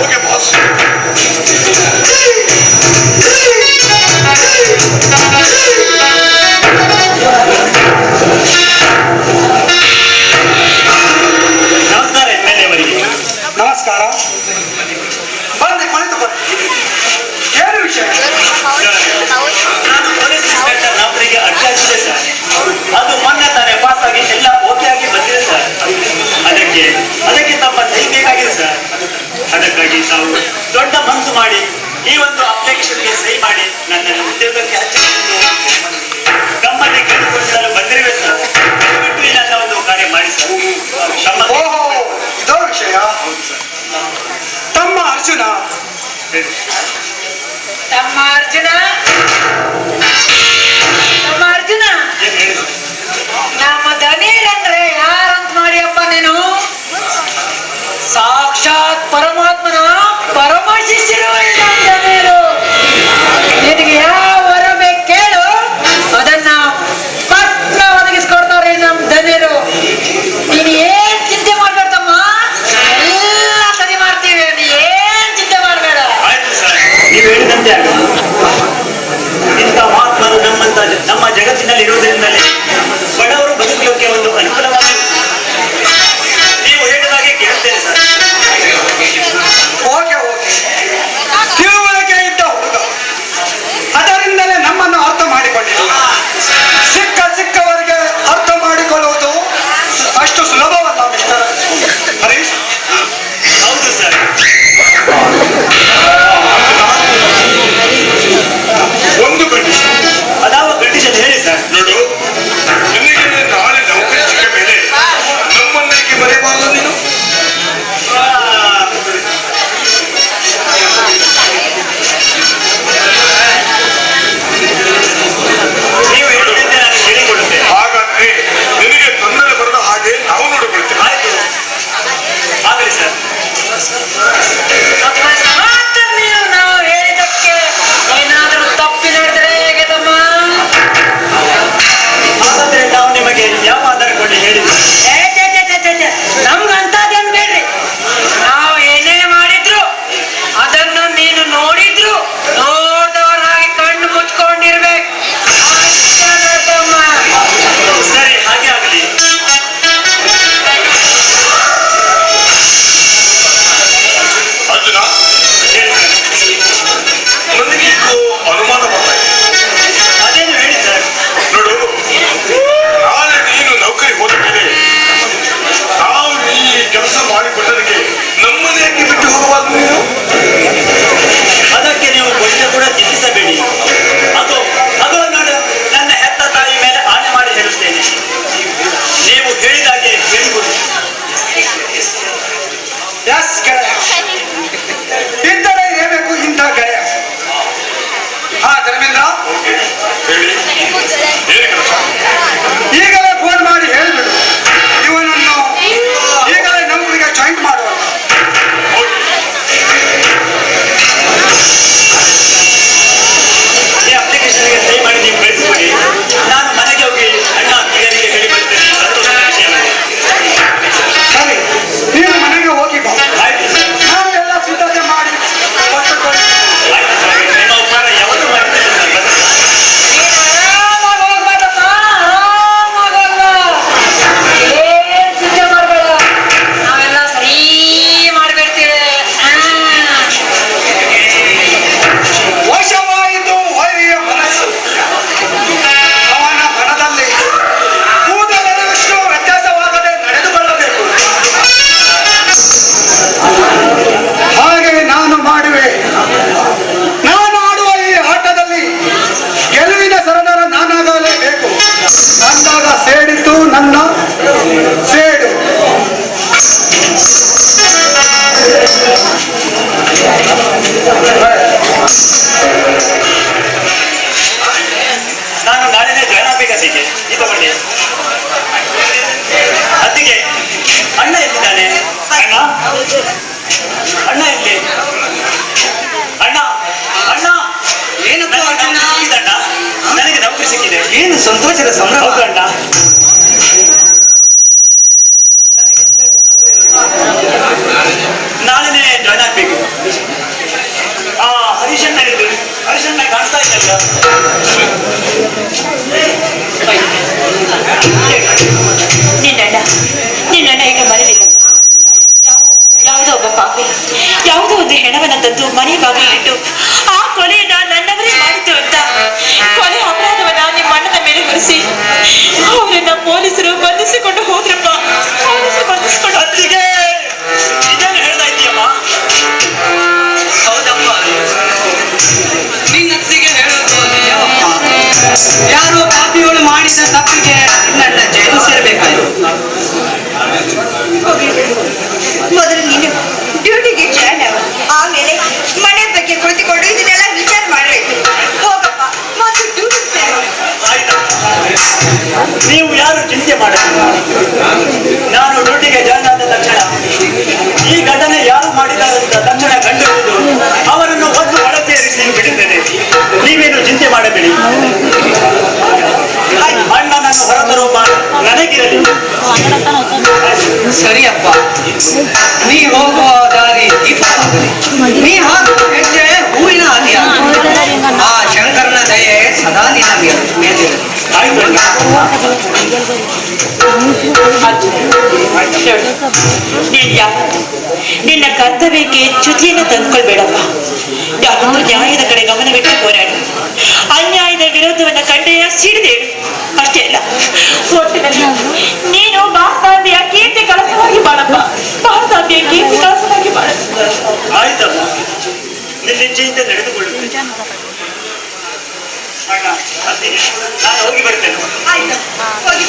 Okay boss.
ನಮಸ್ಕಾರ ಎಮ್ಮೆಲ್ಯೆ ಅವರಿಗೆ.
ನಮಸ್ಕಾರ. ಬನ್ನಿ ಕುಳಿತುಕೊಳ್ಳಿ. ಏನು ವಿಷಯ?
ನಾನು ಪೊಲೀಸ್ ಇನ್ಸ್ಪೆಕ್ಟರ್ ನೌಕರಿಗೆ ಅರ್ಜಿ ಹಾಕಿದೆ ಸರ್. ಅದು ಮೊನ್ನೆ ತಾನೇ ಪಾಸ್ ಆಗಿ ಎಲ್ಲ ಓಕೆ ಆಗಿ ಬಂದಿದೆ ಸರ್. ಅದಕ್ಕೆ ತಮ್ಮ ಸಹಿ ಬೇಕಾಗಿದೆ ಸರ್. ಅದಕ್ಕಾಗಿ ತಾವು ದೊಡ್ಡ ಮನಸ್ಸು ಮಾಡಿ ಈ ಒಂದು ಅಪ್ಲಿಕೇಶನ್ಗೆ ಸಹಿ ಮಾಡಿ ನನ್ನನ್ನು ಉದ್ಯೋಗಕ್ಕೆ ಹಚ್ಚಿಕೊಂಡು ತಮ್ಮಲ್ಲಿ ಕೇಳಿಕೊಳ್ಳಲು ಬಂದಿರುವೆ ಸರ್. ದಯವಿಟ್ಟು ಈ ನನ್ನ ಒಂದು ಕಾರ್ಯ ಮಾಡಿ ಸರ್. ತಮ್ಮ
ಓಹೋ, ಇದೋ ವಿಷಯ. ತಮ್ಮ ಅರ್ಜುನ
ತಮ್ಮ ಅರ್ಜುನ
ಏನ್ ಹೇಳಿ ಸರ್?
ನಮ್ಮ ದನೀರಂದ್ರೆ ಯಾರಂತ ಮಾಡಿಯಪ್ಪ ನೀನು? ಸಾಕ್ಷಾತ್ ಪರಮಾತ್ಮನ ಪರಮ ಶಿಷ್ಯರು ನಮ್ಮ ದನೀರು. ನಿನಗೆ ಯಾವ ವರ ಬೇಕು ಕೇಳು, ಅದನ್ನ ಪಟ್ನ ಒದಗಿಸ್ಕೊಡ್ತಾರೆ ನಮ್ಮ ದನೀರು. ನೀನು ಏನ್ ಚಿಂತೆ ಮಾಡ್ಬೇಡ್ತಮ್ಮ, ಎಲ್ಲ ಸರಿ ಮಾಡ್ತೀವಿ. ನೀ ಏನ್ ಚಿಂತೆ ಮಾಡ್ಬೇಡ.
ಆಯ್ತು ಸರ್, ನೀವು ಹೇಳಿದಂತೆ ಆಗಲಿ. ಇಂಥ ಮಹಾತ್ಮರು ನಮ್ಮ ಜಗತ್ತಿನಲ್ಲಿ ಇರುವುದರಿಂದಲೇ ಬಡವರು ಬದುಕಲಿಕ್ಕೆ ಒಂದು ಅನುಕೂಲವಾಗಿ ನೀವು ಹೇಳಿದಾಗೆ ಕೇಳುತ್ತೇನೆ ಸರ್.
Okay okay. ತಿಳುವಳಿಕೆ ಇದ್ದ ಹುಡುಗ, ಅದರಿಂದಲೇ ನಮ್ಮನ್ನು ಅರ್ಥ ಮಾಡಿಕೊಂಡಿಲ್ಲ. ಸಿಕ್ಕವರಿಗೆ ಅರ್ಥ ಮಾಡಿಕೊಳ್ಳುವುದು ಅಷ್ಟು ಸುಲಭವಲ್ಲ ಮಿಸ್ಟರ್ ಹರೀಶ್.
ಹೌದು ಸರ್.
ಒಂದು ಕಂಡೀಷನ್.
ಅದಾವ ಕಂಡೀಷನ್ ಹೇಳಿ ಸರ್.
ನೋಡು, ನಿನಗೆ ನಾಳೆ ನೌಕರಿ ಸಿಕ್ಕ ಮೇಲೆ ನಮ್ಮನ್ನೇಕೆ ಬರೆಯಬಾರದು ನೀನು?
ನೀವು ಹೇಳಿದಂತೆ ನಾನು ಹೇಳಿಕೊಳ್ಳುತ್ತೇನೆ.
ಹಾಗಾದ್ರೆ ನಿನಗೆ ತೊಂದರೆ ಬರದ ಹಾಗೆ ನಾವು ನೋಡಿಕೊಳ್ತೇವೆ.
ಆಯ್ತು, ಆಗಲಿ ಸರ್.
ಅಕಸ್ಮಾತ್ ನೀವು ನಾವು ಹೇಳಿದ್ದಕ್ಕೆ ಏನಾದರೂ ತಪ್ಪಿ ನಡೆದರೆ ಹೇಗೆ ತಮ್ಮ?
ಹಾಗಾದ್ರೆ ನಾವು ನಿಮಗೆ ಯಾವ ಆಧಾರ ಕೊಡಿ ಹೇಳಿ ಸರ್.
ನಮ್ಗಂತದೇನು ಬೇಡ್ರಿ. ನಾವು ಏನೇ ಮಾಡಿದ್ರು ಅದನ್ನು ನೀನು ನೋಡಿದ್ರು ನೋಡ್ದವರಾಗಿ ಕಣ್ಣು ಮುಚ್ಕೊಂಡಿರ್ಬೇಕು. ಅಷ್ಟೇ ನೋಡ್ತಮ್ಮ.
ಸರಿ, ಹಾಗೆ ಆಗಲಿ.
ಅರ್ಜುನ,
ಹೇಳಿ ಸರ್.
ನನಗೀಗೂ ಅನುಮಾನ ಬರ್ತಾ ಇದೆ.
ಅದೇನು ಹೇಳಿ ಸರ್.
ನೋಡು, ನಾಳೆ ನೀನು ನೌಕರಿ ಹೋದ ಮೇಲೆ ನಾವು ಈ ಕೆಲಸ ಮಾಡಿಕೊಟ್ಟದಕ್ಕೆ ನಮ್ಮನ್ನೇಕೆ ಬಿಟ್ಟು ಹೋಗಬಾರ್ದು ನೀನು?
ಅದಕ್ಕೆ ನೀವು ಕೊಂಚ ಕೂಡ ಚಿಂತಿಸಬೇಡಿ. ಅದು ನನ್ನ ಹೆತ್ತ ತಾಯಿ ಮೇಲೆ ಆಣೆ ಮಾಡಿ ಹೇಳುತ್ತೇನೆ. ನೀವು ಹೇಳಿದಾಗೆ ಹೇಳಿಕೊಡಿ.
ಎಸ್ ಗೆಳೆಯ, ಇದ್ದರೆ ಇರಬೇಕು ಇಂಥ ಗೆಳೆಯ. ಹಾ ಧರ್ಮೇಂದ್ರ,
ಹೇಳಿ, ಏನು ಕೆಲಸ?
ಈಗಲೇ ಫೋನ್ ಮಾಡಿ ಹೇಳಿಬಿಡು, ಇವನನ್ನು ಈಗಲೇ ನೌಕರಿಗೆ ಜಾಯಿನ್ ಮಾಡುವ.
ಈ ಅಪ್ಲಿಕೇಶನ್ಗೆ ಸಹಿ ಮಾಡಿ ನೀವು ಕಳಿಸಿಕೊಡಿ. ನಾನು ಮನೆಗೆ ಹೋಗಿ ಅಣ್ಣ ಅತ್ತಿಗೆಯರಿಗೆ ಹೇಳಿ ಬರ್ತೇನೆ. ಸಂತೋಷದ ವಿಷಯವಾಗಿ.
ಸರಿ, ನೀನು ಮನೆಗೆ ಹೋಗಿ ಬಾ.
ಆಯ್ತು ಸರ್.
ನಾನು ಎಲ್ಲ ಸಿದ್ಧತೆ ಮಾಡಿ ಕೊಟ್ಟುಕೊಳ್ಳಿ.
ಆಯ್ತು ಸರ್. ನಿಮ್ಮ ಉಪಕಾರ ಯಾವುದು ಮಾಡಿದ್ದೇನೆ ಸರ್.
ನೀನು ಆರಾಮಾಗಿ ಹೋಗ್ಬೇಕಪ್ಪ, ಆರಾಮಾಗಿ ಹೋಗ್ಬಾ. ಏನ್ ಚಿಂತೆ ಮಾಡ್ಬೇಡ, ನಾವೆಲ್ಲ ಸರಿ ಮಾಡ್ಬಿಡ್ತೀವಿ.
ವಶವಾಯಿತು ವೈರಿಯ ಮನಸ್ಸು. ಅವನ ಮನದಲ್ಲಿ ಕೂದಲಷ್ಟು ವ್ಯತ್ಯಾಸವಾಗದೆ ನಡೆದುಕೊಳ್ಳಬೇಕು. ಹಾಗೆ ನಾನು ಮಾಡುವೆ. ನಾನು ಆಡುವ ಈ ಆಟದಲ್ಲಿ ಗೆಲುವಿನ ಸರದಾರ ನಾನಾಗಲೇಬೇಕು. ಅಂದಾಗ ಸೇಡಿತು ನನ್ನ ಸೇಡು.
ನಾನು ನಾಳೆನೇ ಜಾಯ್ನ್ ಆಗ್ಬೇಕು ಅದಕ್ಕೆ. ಈ ತಗೊಂಡೆ ಅತ್ತಿಗೆ. ಅಣ್ಣ ಎಲ್ಲಿದ್ದಾನೆ? ಅಣ್ಣ, ಅಣ್ಣ ಎಲ್ಲಿ? ಅಣ್ಣ, ಅಣ್ಣ,
ಏನಪ್ಪ
ನನಗೆ
ಅರ್ಜುನ?
ನೌಕರಿ ಸಿಕ್ಕಿದೆ ಅಣ್ಣ. ನನಗೆ ನೌಕರಿ ಸಿಕ್ಕಿದೆ.
ಏನು ಸಂತೋಷದ ಸಂಭ್ರಮ.
ಹೌದು ಅಣ್ಣ.
ನಿನ್ನಣ್ಣ ಈಗ ಮನೆಯಲ್ಲಿಲ್ಲ. ಯಾವುದೋ ಒಬ್ಬ ಪಾಪಿ ಯಾವುದೋ ಒಂದು ಹೆಣವನ್ನ ತಂದು ಮನೆ ಬಾಗಿಲಿಟ್ಟು ಆ ಕೊಲೆಯನ್ನ ನನ್ನವರೇ ಮಾಡಿದ್ದು ಅಂತ ಕೊಲೆ ಅಪರಾಧವನ್ನ ನಿಮ್ಮ ಅಣ್ಣನ ಮೇಲೆ ಹೊರಿಸಿ ಅವರನ್ನ ಪೊಲೀಸರು ಬಂಧಿಸಿಕೊಂಡು ಹೋದ್ರಪ್ಪ. ಬಂಧಿಸಿಕೊಂಡು
ಅತ್ತಿಗೆ ಇದನ್ನು ಹೇಳ್ತಾ ಇದೀಯಮ್ಮ?
ಹೌದಪ್ಪ, ನಿನ್ನತ್ತಿಗೆ ಹೇಳೋದು ನಿಜವಪ್ಪ. ಯಾರೋ ಪಾಪಿಗಳು ಮಾಡಿದ ತಪ್ಪಿಗೆ ನಿನ್ನಣ್ಣ ಜೈಲು ಸೇರ್ಬೇಕಾಯ್ತು.
ಮೊದಲು ನೀನು ಡ್ಯೂಟಿಗೆ ಜಾಯ್ನ್ ಆಗ, ಆಮೇಲೆ ಮನೆ ಬಗ್ಗೆ ಕುಳಿತುಕೊಂಡು ಇದನ್ನೆಲ್ಲ ವಿಚಾರ ಮಾಡಬೇಕು. ಹೋಗಪ್ಪ, ಮತ್ತು ಡ್ಯೂಟಿ ಸೇರು.
ನೀವು ಯಾರು ಚಿಂತೆ ಮಾಡಬೇಕು. ನಾನು ಡ್ಯೂಟಿಗೆ ಜಾಯ್ನ್ ಆದ ತಕ್ಷಣ ಈ ಘಟನೆ ಯಾರು ಮಾಡಿದಾರಂತ ತಕ್ಷಣ ಕಂಡುಹಿಡಿದು ಅವರನ್ನು ಒಂದು ಒಳ ಸೇರಿಸಿ ಬಿಡುತ್ತೇನೆ. ನೀವೇನು ಚಿಂತೆ ಮಾಡಬೇಡಿ. ಅಣ್ಣನನ್ನು ಹೊರತರುವ ನನಗಿರಲಿ.
ಸರಿಯಪ್ಪ, ನೀ ಹೋಗುವ ದಾರಿ ದೀಪವಾಗಲಿ. ನೀ ಹಾಕುವ ಹೆಜ್ಜೆ ಹೂವಿನ ಹಾದಿಯಾಗಲಿ. ಆ ಶಂಕರನ ದಯೆ ಸದಾ ನಿನ್ನ ಮೇಲಿರಲಿ.
ಆಯ್ತು ಅಣ್ಣ.
ನೀನ್ ಯಾವತ್ತು ನಿನ್ನ ಕರ್ತವ್ಯಕ್ಕೆ ಚ್ಯುತಿಯನ್ನು ತಂದ್ಕೊಳ್ಬೇಡಪ್ಪ. ಯಾವತ್ತು ನ್ಯಾಯದ ಕಡೆ ಗಮನವಿಟ್ಟು ಹೋರಾಡು. ಅನ್ಯಾಯದ ವಿರೋಧವನ್ನ ಕಂಡೆಯ ಸಿಡಿದೇಳು. ಅಷ್ಟೇ ಅಲ್ಲ, ಒಟ್ಟಿನಲ್ಲಿ ನೀನು ಭಾರತಾಂಬೆಯ ಕೀರ್ತಿ ಕಳಸವಾಗಿ ಮಾಡಪ್ಪ. ಭಾರತಾಂಬೆಯ ಕೀರ್ತಿ ಕಳಸವಾಗಿ ಮಾಡ.
ಆಯ್ತಮ್ಮ, ನಿನ್ನ ಇಚ್ಛೆಯಿಂದ ನಡೆದುಕೊಳ್ಳುತ್ತೇನೆ. ಅಣ್ಣ, ಅತ್ತಿಗೆ, ನಾನು ಹೋಗಿ ಬರ್ತೇನೆ.
ಆಯ್ತು, ಹೋಗಿ.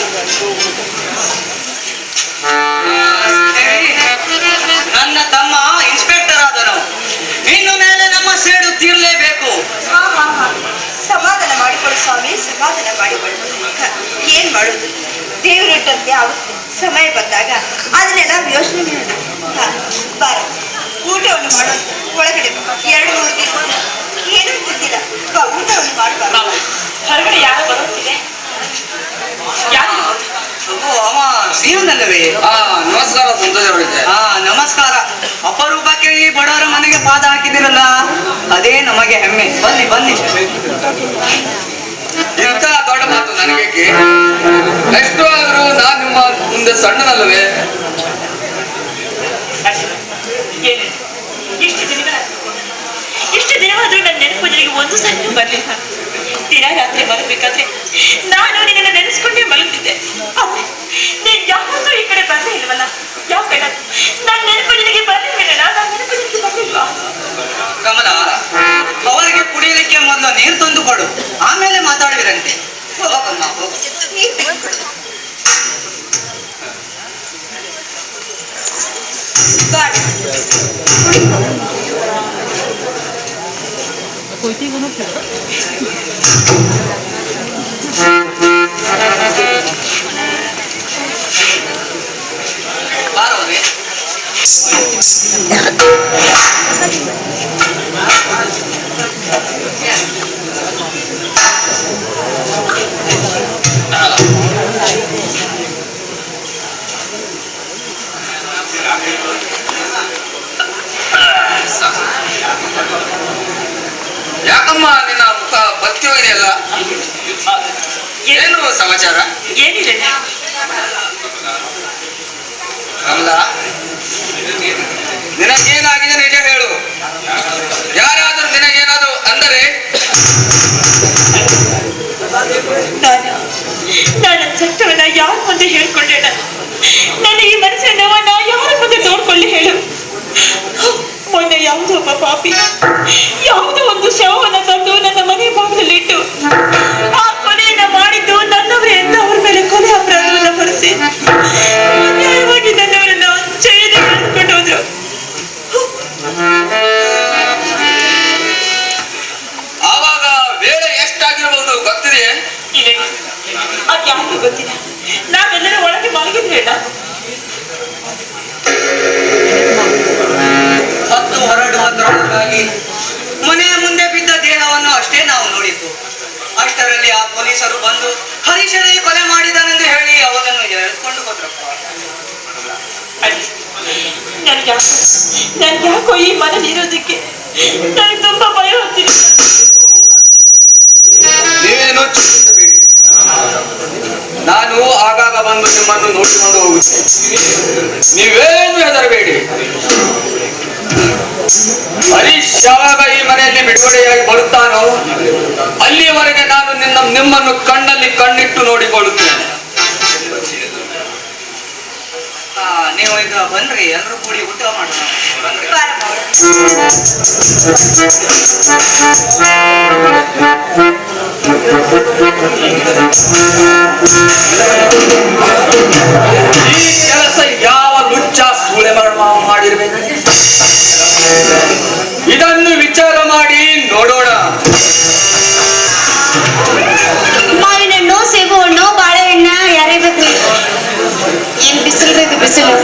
ನನ್ನ ತಮ್ಮ ಇನ್ಸ್ಪೆಕ್ಟರ್ ಆದನು. ಇನ್ನು ಮೇಲೆ ನಮ್ಮ ಸೇಡು ತೀರ್ಲೇಬೇಕು.
ಹಾ ಹಾ ಹಾ, ಸಮಾಧಾನ ಮಾಡಿಕೊಳ್ಳು ಸ್ವಾಮಿ, ಸಮಾಧಾನ ಮಾಡಿಕೊಳ್ಳು. ಏನ್ ಮಾಡುದು, ದೇವರಿಟ್ಟಂತೆ ಆಗುತ್ತೆ. ಸಮಯ ಬಂದಾಗ ಅದನ್ನೆಲ್ಲ ಯೋಚನೆ ಮಾಡೋದು. ಹಾ, ಬಾರ, ಊಟವನ್ನು ಮಾಡೋದು. ಒಳಗಡೆ 2-3 ದಿನ ಏನೂ ತಿಂದಿಲ್ಲ. ಬಾ, ಊಟವನ್ನು ಮಾಡಬಾರ್ದು.
ಹೊರಗಡೆ ಯಾರೋ ಬರುತ್ತಿದೆ. ಯಾರು?
ಅವ ಸೀಮನಲ್ಲವೇ?
ನಮಸ್ಕಾರ ಸಂತೋಷ ಅವರಿಗೆ.
ನಮಸ್ಕಾರ. ಅಪರೂಪಕ್ಕೆ ಈ ಬಡವರ ಮನೆಗೆ ಪಾದ ಹಾಕಿದಿರಲ್ಲ, ಅದೇ ನಮಗೆ ಹೆಮ್ಮೆ. ಬನ್ನಿ ಬನ್ನಿ.
ಇಂಥ ದೊಡ್ಡ ಮಾತು ನನಗೆ. ಎಷ್ಟು ಆದ್ರೂ ನಾನು ನಿಮ್ಮ ಮುಂದೆ ಸಣ್ಣನಲ್ಲವೇ?
ಏನು? ಇಷ್ಟು ದಿನವಾದ್ರೂ ನನ್ನ ನೆನಪು ನಿನಗೆ ಒಂದು ಸಣ್ಣ ಬರ್ಲಿಲ್ಲ. ದಿನ ರಾತ್ರಿ ಮಲಗಬೇಕಾದ್ರೆ ನಾನು ನಿನ್ನನ್ನು ನೆನೆಸ್ಕೊಂಡೇ ಮಲಗ್ತಿದ್ದೆ. ಆದ್ರೆ ನೀನ್ ಯಾವತ್ತೂ ಈ ಕಡೆ ಬಂದೇ ಇಲ್ವಲ್ಲ? ಯಾಕೆ ನನ್ನ ನೆನಪು ನಿನಗೆ ಬರ್ಲಿಲ್ಲ? ನನ್ನ ನೆನಪು ನಿನಗೆ ಬರ್ಲಿಲ್ವಾ?
ಕಮಲ, ಅವರಿಗೆ ಕುಡಿಯಲಿಕ್ಕೆ ಮೊದಲು ನೀರು ತಂದು ಕೊಡು, ಆಮೇಲೆ ಮಾತಾಡುವಿರಂತೆ. ಹೋಗಮ್ಮ, ಹೋಗು.
ನೀನ್ ತೆಗೆದುಕೊಳ್ಳು. ಬಾಡ,
ಬಾರವ್ರೆ.
ಯಾಕಮ್ಮ ನಿನ್ನ ಮುಖ ಬತ್ತಿ ಹೋಗಿದೆಯಲ್ಲ? ಏನು ಸಮಾಚಾರ?
ಏನಿದೆ?
ಕಮಲ, ನಿನಗೇನಾಗಿದೆ ನಿಜ ಹೇಳು. ಯಾರಾದ್ರೂ ನಿನಗೇನಾದ್ರು ಅಂದರೆ
ನಾನು ಸತ್ಯವನ್ನ ಯಾರ ಮುಂದೆ ಹೇಳ್ಕೊಂಡೇನ? ನನ್ನ ಈ ಮನಸ್ಸಿನ ನೋವನ್ನ ಯಾರ ಮುಂದೆ ತೋಡ್ಕೊಳ್ಳಿ ಹೇಳು? ಮೊನ್ನೆ ಯಾವುದೋ ಒಬ್ಬ ಪಾಪಿ ಯಾವುದೋ ಒಂದು ಶವವನ್ನ ತಂದು ನನ್ನ ಮನೆ ಬಾಗಿಲಲ್ಲಿಟ್ಟು ಆ ಕೊಲೆಯನ್ನ ಮಾಡಿದ್ದು ನನ್ನವರೇ ಅಂತ ಅವ್ರ ಮೇಲೆ ಕೊಲೆ ಅಪರಾಧವನ್ನ ಹೊರಿಸಿ ಅನ್ಯಾಯವಾಗಿ ನನ್ನವರನ್ನ ಜೈಲಿಗೆ ಎಳ್ಕೊಂಡು ಹೋದ್ರು.
ಆವಾಗ ವೇಳೆ ಎಷ್ಟಾಗಿರಬಹುದು ಗೊತ್ತಿದೆಯೇ?
ಇದೆ, ಅದು ಯಾರಿಗೂ ಗೊತ್ತಿಲ್ಲ. ನಾವೆಲ್ಲರೂ ಒಳಗೆ ಮಲಗಿದ್ವಿ ಅಣ್ಣ.
ಹೊತ್ತು ಹೊರಡುವುದರೊಳಗಾಗಿ ಮನೆಯ ಮುಂದೆ ಬಿದ್ದ ದೇಹವನ್ನು ಅಷ್ಟೇ ನಾವು ನೋಡಿದ್ದು. ಅಷ್ಟರಲ್ಲಿ ಆ ಪೊಲೀಸರು ಬಂದು ಹರೀಶನೇ ಕೊಲೆ ಮಾಡಿದನೆಂದು ಹೇಳಿ ಅವನನ್ನು ಎಳೆದುಕೊಂಡು ಹೋದ್ರಪ್ಪ.
ನನ್ಗೆ ಯಾಕೋ ಈ ಮನೇಲಿ ಇರೋದಕ್ಕೆ ನನಗೆ ತುಂಬಾ ಭಯ ಆಗ್ತಿದೆ.
ನೀವೇನು ಚಿಂತಿಸಬೇಡಿ. ನಾನು
ನಾನು ಆಗಾಗ ಬಂದು ನಿಮ್ಮನ್ನು ನೋಡಿಕೊಂಡು ಹೋಗುತ್ತೇನೆ. ನೀವೇನು ಹೆದರಬೇಡಿ. ಹರೀಶ್ ಯಾವಾಗ ಈ ಮನೆಯಲ್ಲಿ ಬಿಡುಗಡೆಯಾಗಿ ಬರುತ್ತಾನೋ ಅಲ್ಲಿಯವರೆಗೆ ನಾನು ನಿಮ್ಮನ್ನು ಕಣ್ಣಲ್ಲಿ ಕಣ್ಣಿಟ್ಟು ನೋಡಿಕೊಳ್ಳುತ್ತೇನೆ.
ನೀವು ಈಗ ಬನ್ರಿ, ಎಲ್ಲರೂ ಕೂಡಿ ಊಟ ಮಾಡೋಣ.
ಈ ಕೆಲಸ ಯಾವ ಲುಚ್ಚ ಸೂಳೆ ಮಾಡಿರ್ಬೇಕು, ಇದನ್ನು ವಿಚಾರ ಮಾಡಿ ನೋಡೋಣ.
ಮಾವಿನ ಹಣ್ಣು, ಸೇಬು ಹಣ್ಣು, ಬಾಳೆಹಣ್ಣು ಯಾರೇ ಬೇಕು. ಏನ್ ಬಿಸಿಲು ಇದು ಬಿಸಿಲು.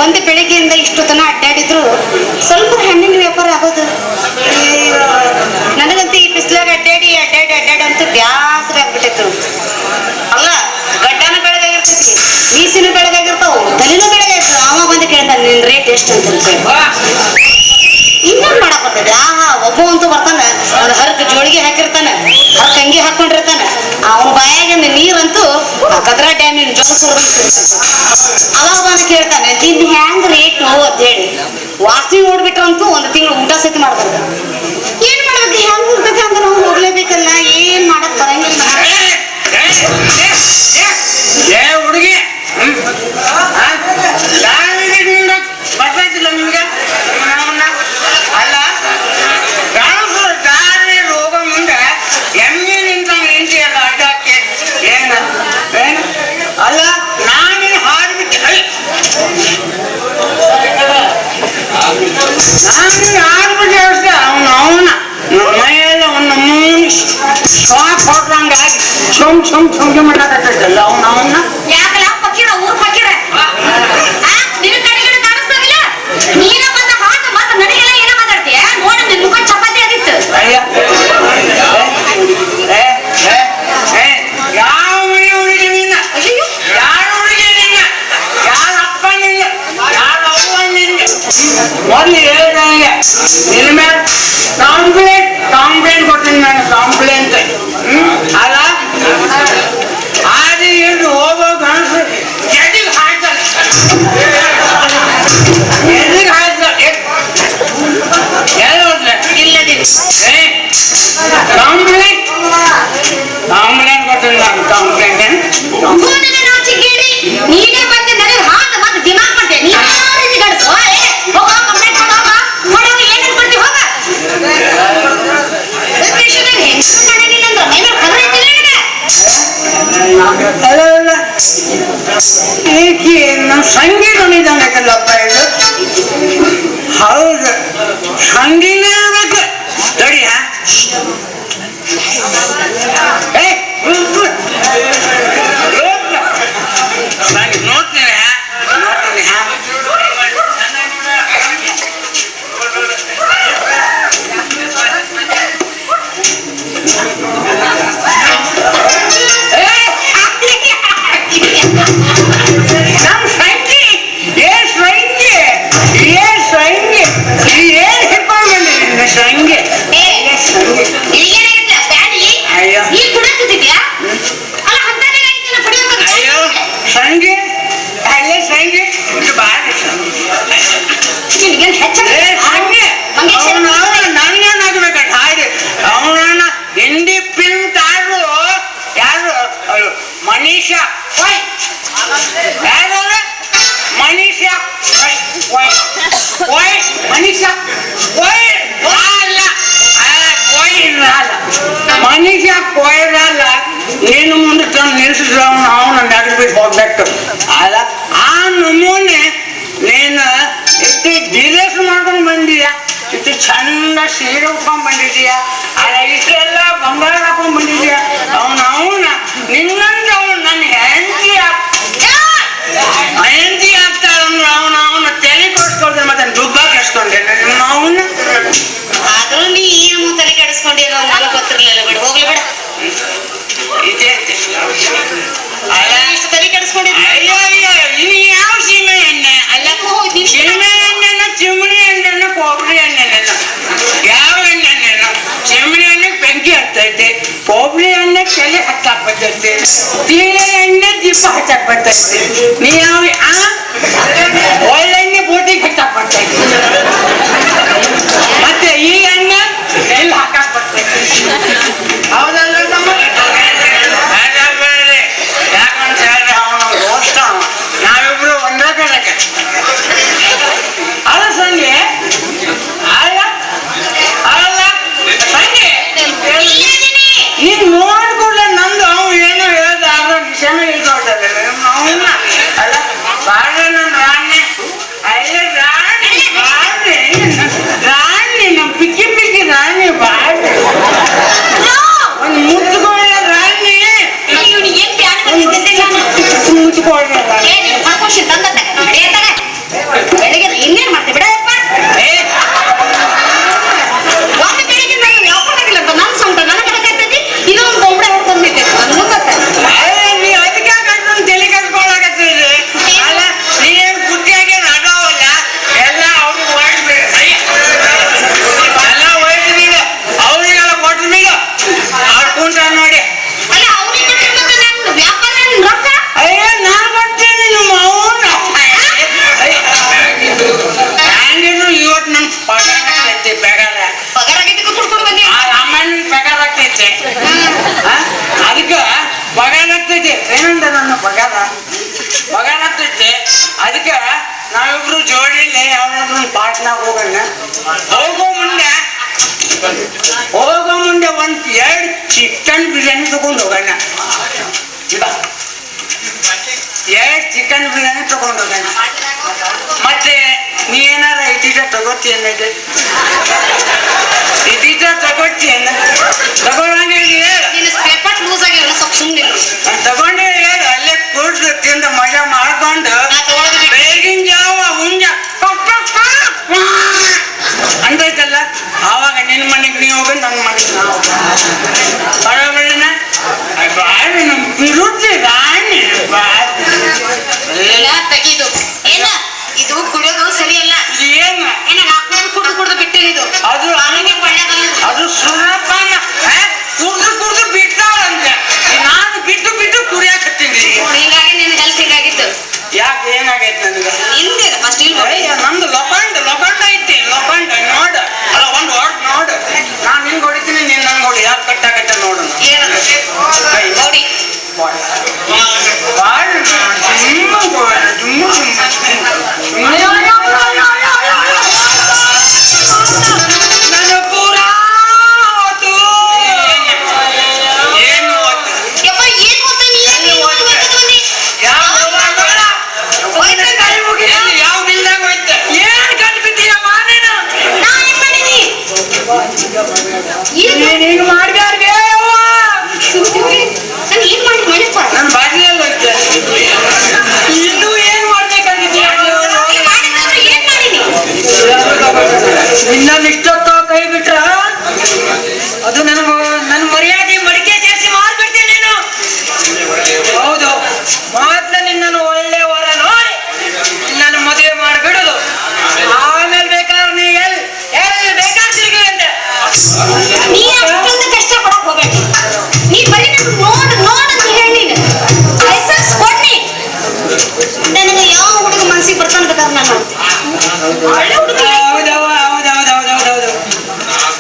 ಒಂದು ಬೆಳಿಗ್ಗೆಯಿಂದ ಇಷ್ಟು ತನ ಅಡ್ಡಾಡಿದ್ರು ಸ್ವಲ್ಪ ಹಣ್ಣಿನ ವ್ಯಾಪಾರ ಆಗೋದು. ನನಗಂತೂ ಈ ಬಿಸಿಲಾಗ ಅಡ್ಡಾಡಿ ಅಡ್ಡಾಡಿ ಅಡ್ಡಾಡಿ ಅಂತೂ ಬ್ಯಾಸರ ಆಗ್ಬಿಟ್ಟಿತ್ತು. ಅಲ್ಲ, ಗಡ್ಡನ ಬೆಳಗಾಗಿರ್ತೈತಿ, ಬೀಸಿನ ಬೆಳಗಾಗಿರ್ತಾವ, ತಲೆನೂ ಬೆಳಗಾಗಿರ್ತದ. ಅವ ಬಂದು ಕೇಳ್ತಾನೆ ನಿನ್ ರೇಟ್ ಎಷ್ಟು ಅಂತ ಇನ್ನೊಂದು ಮಾಡಕ್ ಬರ್ತದೆ. ಒಬ್ಬ ಅಂತೂ ಬರ್ತಾನೆ, ಅವ್ನು ಹರಕ್ ಜೋಳಿಗೆ ಹಾಕಿರ್ತಾನೆ, ಹರಕ್ ಅಂಗಿ ಹಾಕೊಂಡಿರ್ತಾನೆ. ಅವನ ಬಾಯಾಗಿಂದ ನೀರಂತೂ ಕದ್ರಾ ಡ್ಯಾಮಿನ ಜೋಗ ಸುರಿದಿರ್ತದೆ. ಅವಾಗ ಬಂದು ಕೇಳ್ತಾನೆ ನಿನ್ ಹ್ಯಾಂಗ್ ರೇಟು ಅಂತ ಹೇಳಿ. ವಾಸನೆ ನೋಡ್ಬಿಟ್ರಂತೂ ಒಂದು ತಿಂಗಳು ಊಟ ಸಹಿತ ಮಾಡ್ಬಾರ್ದು. ಏನ್ ಮಾಡ್ಬೇಕು, ಹೆಂಗ್ ಇರ್ತೈತೆ ಅಂತ ನಾವು ಹೋಗ್ಲೇಬೇಕಲ್ಲ, ಏನ್ ಮಾಡಕ್ ಬರಂಗಿಲ್ಲ.
ಹುಡುಗಿ ಬರ್ತಾಯ್ತಿಲ್ಲ ನಿಮ್ಗೆ? ಅಲ್ಲ, ದಾರಿ ರೋಗ ಮುಂದೆ ಎಮ್ಮೆ ನಿಂತ ನಿಂತಿಯಲ್ಲ ಅಡ್ಡಕ್ಕೆ. ಏನು ಏನು ಅಲ್ಲ, ನಾನು ಹಾಡ್ಬಿಟ್ಟು ಹಾಡ್ಬಿಟ್ಟು ಅಷ್ಟೇ. ಅವನ ಮೈಯೆಲ್ಲ ಒಂದು ಮೂರು ಶಾಕ್ ಹೊಡ್ರಂಗ ಚುಮ್ ಮಾಡಾಕತ್ತಲ್ಲ ಅವನ.
ಯಾಕಲ್ಲ ಫಕೀರ, ಊರ್ ಫಕೀರ. ನಿನ್ನ ಕಡೆಗಡೆ ಕಾಣಿಸ್ತಾವಿಲ್ಲ, ನೀನ ಬಂದ ಹಾಕ ಮತ್ತ ನನಗೆಲ್ಲ ಏನ ಮಾತಾಡ್ತೀಯ? ನೋಡಿ ನಿನ್ ಮುಖ ಚಪಾತಿ ಆಗಿತ್ತು.
ಅಯ್ಯ, ಯಾವ ಹುಡುಗಿ ನಿನ್ನ? ಯಾರ ಹುಡುಗಿ ನಿನ್ನ? ಯಾರ ಅಪ್ಪ ನಿನ್ನ? ಯಾರ ಅವ್ವ ನಿನ್ನ? ಮೊದಲು ಹೇಳ ನನಗೆ. ನಿನ್ನ ಮೇಲೆ ಕಾಂಪ್ಲೇಂಟ್ ಕೊಡ್ತೀನಿ ನಾನು, ಕಾಂಪ್ಲೇಂಟ್. ಅಲ್ಲ, ಆದಿ ಹಿಡಿದು ಹೋಗೋ ಗಣಸು ಎದಿಗೆ ಹಾಕ್ತಾರೆ, ಎದಿಗೆ ಹಾಕ್ತಾರೆ.
ಇಲ್ಲದಿಲ್ಲ
ಕಾಂಪ್ಲೇಂಟ್ ಕೊಡ್ತೀನಿ ನಾನು, ಕಾಂಪ್ಲೇಂಟ್.
ನೀನೇ ಬಂದು ನನಗೆ ಹಾಕ ಮತ್ತೆ ದಿಮಾಗ್ ಮಾಡ್ತೇನೆ. ನೀ ಗಡ್ಸು ಹೋಗ ಕಂಪ್ಲೇಂಟ್ ಕೊಡೋಗ ಕೊಡೋಗ ಏನೇನ್ ಕೊಡ್ತಿ ಹೋಗ. ಹೆಂಗಸರು ಕಾಣಂಗಿಲ್ಲ ಅಂದ್ರೆ ಮೈಮೇಲೆ ಖಬರ್ ಐತಿಲ್ಲ ನಿನಗೆ.
ಅಲ್ಲ, ಏಕೆ ನಮ್ಮ ಸಂಗೀತ ನಿಧಾನಕ್ಕಲ್ಲಪ್ಪ ಇದು? ಹೌದು, ಸಂಗೀತ ಇರ್ಬೇಕು. ತಡಿ ನೋಡ್ತೀನಿ ನಮ್ಮ ಸಂಗಿ ಏನ್ ಹಿಡ್ಕೊಂಡು ಬಂದಿದ್ದೀನಿ ಸಂಗಿ.
ನಿನಗೇನಾಗಿತ್ತು ಬ್ಯಾಡಿ?
ಅಯ್ಯೋ.
ನೀ ಕುಡಿಯುತ್ತಿದ್ಯಾ? ಅಲ್ಲ ಹಂತಾನೇನಾಗಿತ್ತು ನಾ ಕುಡಿಯೋದು?
ಅಯ್ಯೋ ಸಂಗಿ, ಅಲ್ಲೇ ಸಂಗಿ ಇದು ಬಾರಿ
ನಿನಗೇನ್ ಹೆಚ್ಚಾಗಿದೆ?
ಸಂಗಿ. ನನಗೇನಾಗ್ಬೇಕ ಹಾಡಿ ಅವನನ್ನ ಹಿಂದಿ ಫಿಲ್ಮ್ ತಾರು ಯಾರು ಅವಳು ಮನೀಷಾ ವೈ, ಯಾರು ಮನೀಷಾ ವೈ ಮನೀಷಾ ವೈ ಅಲ್ಲ, ವೈ ಅಲ್ಲ, ಮನೀಷಾ ಕೊಯ್ರಲ್ಲ. ನೀನು ಮುಂದೆ ತಂದು ನಿಲ್ಸಿದ್ರು ಅವನ ನಗರ್ಬಿಟ್ಟು ಹೋಗ್ಬೇಕು. ಅಲ್ಲ, ಆ ನಮೂನೆ ನೀನು ಇಷ್ಟು ಡಿಲೇಸ್ ಮಾಡ್ಕೊಂಡು ಬಂದೀಯ, ಇಷ್ಟು ಚಂದ ಸೀರೆ ಉಟ್ಕೊಂಡ್ ಬಂದಿದೀಯ, ಅಲ್ಲ ಇಷ್ಟೆಲ್ಲ ಬಂಗಾರ ಹಾಕೊಂಡ್ ಬಂದಿದೀಯ. ಅವನ ನಿನ್ನಂತ ಅವನು ನನ್ನ ಹೆಂಡತಿ ಆಗ್ತಾಳಂದ್ರೆ ಅವನ ತಲೆ ಕೊಡ್ಸ್ಕೊಳ್ತಾರೆ, ಮತ್ತೆ ದುಬ್ಬ ಕೆಡ್ಸ್ಕೊಂಡೆ ಅವನ್ನ.
ಆದ್ರೂ ನೀ ಏನು ತಲೆ ಕೆಡಿಸ್ಕೊಂಡಿಲ್ಲ, ನನಗೆ ಗೊತ್ತಿರ್ಲಿಲ್ಲ. ಬಿಡು ಹೋಗ್ಲಿ, ಬಿಡ.
ಇದೆ
ಅಲ್ಲ ಇಷ್ಟು ತಲೆ ಕೆಡಿಸ್ಕೊಂಡಿದ್ದೆ.
ಅಯ್ಯೋ ಇನ್ನು ಯಾವ ಸೀಮೆ ಎಣ್ಣೆ? ಅಲ್ಲ, ಸೀಮೆ ಎಣ್ಣೆನ ಚಿಮಣಿ ಎಣ್ಣೆನ ಕೊಬ್ಬರಿ ಎಣ್ಣೆನ ಯಾವ ಎಣ್ಣೆನ? ಚಿಮಣಿ ಎಣ್ಣೆಗೆ ಬೆಂಕಿ ಹತ್ತೈತೆ, ಕೊಬ್ಬರಿ ಎಣ್ಣೆ
ಹಚ್ಚಕ್ ಬರ್ತೈತಿ, ತೀಳೆ ಎಣ್ಣೆ ದೀಪ ಹಚ್ಚಕ್ ಬರ್ತೈತಿ, ನೀ ಯಾವ ಒಳ್ಳೆಣ್ಣೆ ಬೋಟಿಗೆ ಹಚ್ಚಕ್ ಬರ್ತೈತಿ, ಮತ್ತೆ ಈ ಎಣ್ಣೆ ಎಲ್ಲಿ ಹಾಕಕ್ ಬರ್ತೈತಿ. ಹೌದಲ್ಲ ನಮ್ಮ ಯಾಕಂತ ಹೇಳಿದ್ರೆ ಅವನ ದೋಸ್ತ ನಾವಿಬ್ರು ಒಂದೇ ಕಡೆಗೆ ಅಲ್ಲ ಸಂಜೆ ಅಲ್ಲ ಸಂಜೆ ನೀನ್ ನೋಡ್ಕೊಡ್ಲೆ ನಂದು ಅವ್ನು ಏನೋ ಹೇಳ್ದ ಆದ್ರೆ ವಿಷಯನೇ ಹೇಳ್ಕೊಡ್ತಲ್ಲ ಅವನ್ನ ಅಲ್ಲ ಬಾಳ ನನ್ನ ರಾಣಿ ಅಯ್ಯ ರಾಣಿ ಬಾಳ್ರಿ ರಾಣಿ ನಮ್ ಪಿಕ್ಕಿ ಪಿಕ್ಕಿ ರಾಣಿ ಬಾಳ ಒಂದು ಮುಚ್ಚಿಕೊಳ್ಳ ರಾಣಿ ಮುಚ್ಚಿಕೊಳ್ಳ ರಾಣಿ
ಬೆಳಿಗ್ಗೆ ಇನ್ನೇನ್ ಮಾಡ್ತೀವಿ ಬಿಡಪ್ಪ ಒಂದು ಬೆಳಿಗ್ಗೆ ನಾನು ಯಾವಾಗಿಲ್ಲ ಅಂತ ನನ್ನ ಸಂಟ ನನಗೆ ಬರಕತ್ತೈತಿ ಇದೊಂದು ಬೊಂಬೆ ಹೊಡ್ಕೊಂಡ್ಬಿಟ್ಟೈತಿ ನನಗೂ
ನೀ ಅದಕ್ಕೆ ಕಟ್ಕೊಂಡು ತಲೆ ಕಟ್ಕೊಳಕತ್ತೀರಿ ಅಲ್ಲ ನೀನ್ ಬುದ್ಧಿಯಾಗಿ ನಡವಲ್ಲ ಎಲ್ಲ ಅವ್ರಿಗೆ ಹೊರಡ್ಬೇಕು ಎಲ್ಲ ಹೊರಟು ಬಿಡು ಅವ್ರಿಗೆಲ್ಲ ಕೊಟ್ಟು ಬಿಡು ಅವ್ರು ಕುಂತ ನೋಡಿ
ಅಲ್ಲ ಅವ್ರಿಗೆ ನಾನು ವ್ಯಾಪಾರ ರೊಕ್ಕ
ಅಯ್ಯ ನಾನ್ ಕೊಡ್ತೇನೆ ನಿಮ್ಮ ಅವನ ಹ್ಯಾಂಗಿದ್ರು ಇವತ್ತು ನನ್ ಪಗಾರ ಆಗ್ತೈತಿ ಪಗಾರ
ಪಗಾರ ಆಗಿದ್ದಕ್ಕೂ ಕುಡ್ಕೊಂಡು ಬಂದಿ
ಆ ರಾಮಣ್ಣ ಪಗಾರ ಆಗ್ತೈತಿ ಅದಕ್ಕೆ ಪಗಾರ ಆಗ್ತೈತಿ ಏನಂದ ನನ್ನ ಪಗಾರ ಆಗ್ತೈತಿ ಅದಕ್ಕೆ ನಾವಿಬ್ರು ಜೋಡಿಲಿ ಯಾವ್ದಾದ್ರು ಪಾಟ್ನಾಗ ಹೋಗೋಣ ಹೋಗೋ ಮುಂದೆ ಒಂದ್ 2 ಚಿಕನ್ ಬಿರಿಯಾನಿ ತಗೊಂಡು ಹೋಗೋಣ 2 ಚಿಕನ್ ಬಿರಿಯಾನಿ ತಗೊಂಡು ಹೋಗೋಣ ಮತ್ತೆ ನೀ ಏನಾರ ಇದೀಟ ತಗೋತೀಯನ್ನ ಇದೀಟ ತಗೋತೀಯನ್ನ ತಗೊಳಂಗೆ ಹೇಳು
ನೀನು ಪೇಪರ್ ಲೂಸ್ ಆಗಿರಲ್ಲ ಸ್ವಲ್ಪ ಸುಮ್ಮನೆ
ತಗೊಂಡೆ ಹೇಳು ಅಲ್ಲೇ ಕೂಡ್ದು ತಿಂದು ಮಜಾ ಮಾಡ್ಕೊಂಡು ಬೇಗಿನ ಜಾವ ಹುಂಜ ಅಂತೈತಲ್ಲ ಆವಾಗ ನಿನ್ನ ಮನೆಗೆ ನೀವು ಹೋಗಿ ನನ್ನ ಮನೆಗೆ ನಾವು ಬರೋಬರಿನ ಬಾಳಿ ನಮ್ ಬಿರುದ್ದಿ ರಾಣಿ
ತೆಗೀದು ಏನ ಇದು ಕುಡಿಯೋದು ಸರಿಯಲ್ಲ
ಏನು
ಏನ ಕುಡ್ದು ಬಿಟ್ಟೇನಿದು
ಅದು
ಆರೋಗ್ಯ ಒಳ್ಳೆದಲ್ಲ
ಅದು ಸುರಪಾನ ಕುಡ್ದು ಬಿಡ್ತಾವಂತೆ ನಾನು ಬಿಟ್ಟು ಕುಡಿಯಾಕತ್ತೀನಿ
ಹೀಗಾಗಿ ನಿನ್ ಹೆಲ್ತ್ ಹೀಗಾಗಿತ್ತು
ಯಾಕೆ ಏನಾಗೈತೆ ನನಗೆ
ನಿಂದೇನು ಫಸ್ಟ್ ಇಲ್ಲಿ
ಅಯ್ಯ ನಂದು ಲೊಕಂಡ ಐತಿ ಲೊಕಂಡ ನೋಡು ಅಲ್ಲ ಒಂದು ಹೊಡ್ ನೋಡು ನಾನು ನಿನ್ಗೆ ಹೊಡಿತೀನಿ ನೀನ್ ನಂಗೆ ಹೊಡಿ ಯಾರು ಕಟ್ಟಾಗತ್ತೆ ನೋಡು
ಏನದು ನೋಡಿ
ನನ್ನ ಪೂರ ಏನು
ಯಪ್ಪ ಏನ್ ಗೊತ್ತಾ ನೀ
ಯಾವ ಬಿಲ್ದಾಗ ಹೋಯ್ತೆ ಏನ್ ಕಂಡು ಬಿದ್ದೀಯ ಮಾನೇನು
ನಾ ಏನ್ ಮಾಡೀನಿ
ನೀನು ಮಾಡ್ಬ್ಯಾರ್ಗೆ
ನಾನು ಏನ್ ಮಾಡಿ ಮಾಡಪ್ಪ
ನನ್ನ ಬಾಜಿಯಲ್ಲಿ ಹೋಯ್ತೆ ಇನ್ನೂ ಏನ್ ಮಾಡ್ಬೇಕಾಗಿದ್ದೀಯ
ಏನ್ ಮಾಡೀನಿ
ಇನ್ನೊಂದು ಇಷ್ಟೊತ್ತ ಕೈ ಬಿಟ್ರ ಅದು ನನ್ನ ಮರ್ಯಾದೆ ಮಡಿಕೆ ಜಾಸ್ತಿ ಮಾಡ್ಬಿಡ್ತೀನಿ ನೀನು ಹೌದು ಮೊದ್ಲ ನಿನ್ನನ್ನು ಒಳ್ಳೆ ವರ ನೋಡಿ ನನ್ನ ಮದುವೆ ಮಾಡಿಬಿಡುದು ಆಮೇಲೆ ಬೇಕಾದ್ರೆ ನೀ ಎಲ್ಲಿ ಬೇಕಾದ್ರೆ ತಿರುಗಿ ಅಂತೆ
ನೀ ಅಷ್ಟೊಂದು ಕಷ್ಟ ಪಡಕ್ ಹೋಗ್ಬೇಡ ನೀ ಬರೀ ನನ್ ನೋಡ್ ಅಂತ ಹೇಳಿ ನೀನು ಲೈಸೆನ್ಸ್ ಕೊಡ್ನಿ ನನಗೆ ಯಾವ ಹುಡುಗ ಮನ್ಸಿಗೆ ಬರ್ತಾನೆ ಬೇಕಾದ್ರೆ ನಾನು ಒಳ್ಳೆ ಹುಡುಗ
ಹೌದೌದು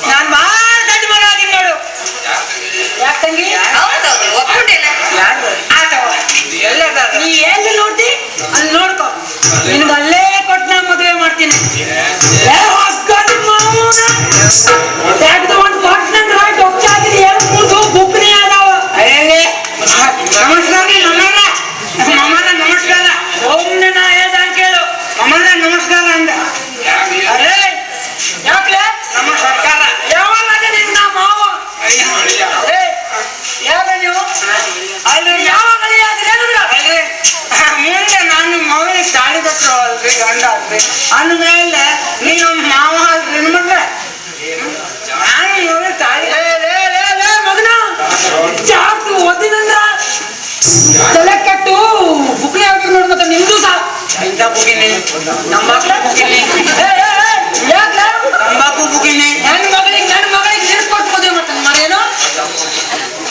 ನಾನು ಭಾಳ ದೊಡ್ಡ ಮಗ ಅದೀನಿ ನೋಡು ಯಾಕೆ ತಂಗಿ
ಹೌದೌದು ಒಪ್ಕೊಂಡಿಲ್ಲ
ಯಾರು ಆತವ ನೀ ಎಲ್ಲಿ ನೋಡ್ತಿ ಅಲ್ಲಿ ನೋಡ್ಕೊ ನಿನ್ಗೆ ಅಲ್ಲೇ ಕೊಟ್ಟು ನಾ ಮದುವೆ ಮಾಡ್ತೀನಿ ನಮಸ್ಕಾರ ನಮಸ್ಕಾರ ಒಮ್ಮೆ ನಾ ಹೇಳ್ದಂಗೆ ಕೇಳು ಮಮನ ನಮಸ್ಕಾರ ಅಂದ ಅರೇ ಯಾಕೆ ನಮ್ಮ ಸರ್ಕಾರ ಯಾವಾಗ ನಿನ್ನ ಮಾವ ಯಾಕ ನೀವು ಅಲ್ಲಿ ಯಾವಾಗ ಅಲ್ರಿ ಮುಂದೆ ನಾನು ಮಗನಿಗೆ ತಾಳಿ ಕಟ್ಟರು ಅಲ್ರಿ ಗಂಡ ಅಲ್ರಿ ಅಂದ್ಮೇಲೆ ನೀನು ಮಾವ ಅಲ್ರಿ ಮಗ್ರೆ ನಾನು ಮಗನಿಗೆ ತಾಳಿ ಮಗನ ಜಾಸ್ತಿ ಓದಿನಂದ್ರ ತಲೆ ಕಟ್ಟು ಬುಕ್ಲಿ ಆಗ್ಬೇಕು ನೋಡಿ ಮತ್ತೆ ನಿಮ್ದು ಸಹ ಇಂಥ ಬುಗಿನಿ ನಮ್ಮ ಮಕ್ಕಳ ಬುಗಿನಿ ತಂಬಾಕು ಬುಗಿನಿ ನನ್ನ ಮಗಳಿಗೆ ನೆನ್ಸ್ಕೊಟ್ಟು ಮದುವೆ ಮಾಡ್ತಾನೆ ಮರೇನು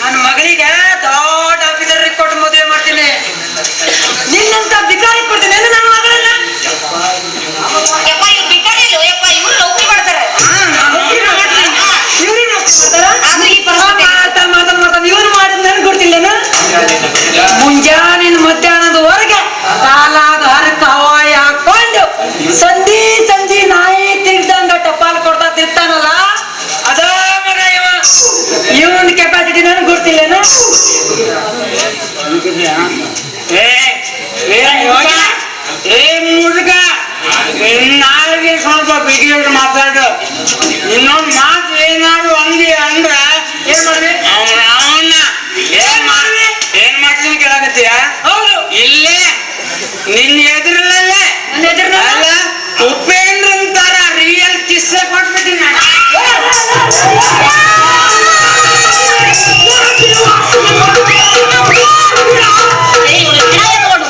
ನನ್ನ ಮಗಳಿಗೆ ದೊಡ್ಡ
ದೇವಸ್ಥಾನದವರೆಗೆ ಕಾಲಾಗ ಹರಕ ಹವಾಯಿ ಹಾಕೊಂಡು ಸಂಧಿ ಸಂಧಿ ನಾಯಿ ತಿರ್ಗ್ದಂಗ ಟಪಾಲ್ ಕೊಡ್ತಾ ತಿರ್ತಾನಲ್ಲ ಅದ ಮಗ ಇವನ್ ಕೆಪಾಸಿಟಿ ನನಗೆ ಗೊತ್ತಿಲ್ಲೇನ.
ಮುದುಕ ನಾಳೆಗೆ ಸ್ವಲ್ಪ ಬಿಗಿಟ್ ಮಾತಾಡು. ಇನ್ನೊಂದು ಮಾತು ಏನಾದ್ರು ಅಂದಿ ಅಂದ್ರ ಏನ್ ಮಾಡ್ರಿ ಅವನ್ನ ಏನ್ ಮಾಡ್ತೀನಿ ಕೇಳಾಕತ್ತೀಯ?
ಹೌದು
ಇಲ್ಲೇ ನಿನ್ನ ಎದುರಲ್ಲೇ ಅಲ್ಲ ಉಪೇಂದ್ರ ಅಂತಾರ ರಿಯಲ್ ಕಿಸ್ಸೆ ಕೊಟ್ಬಿಟ್ಟಿನ.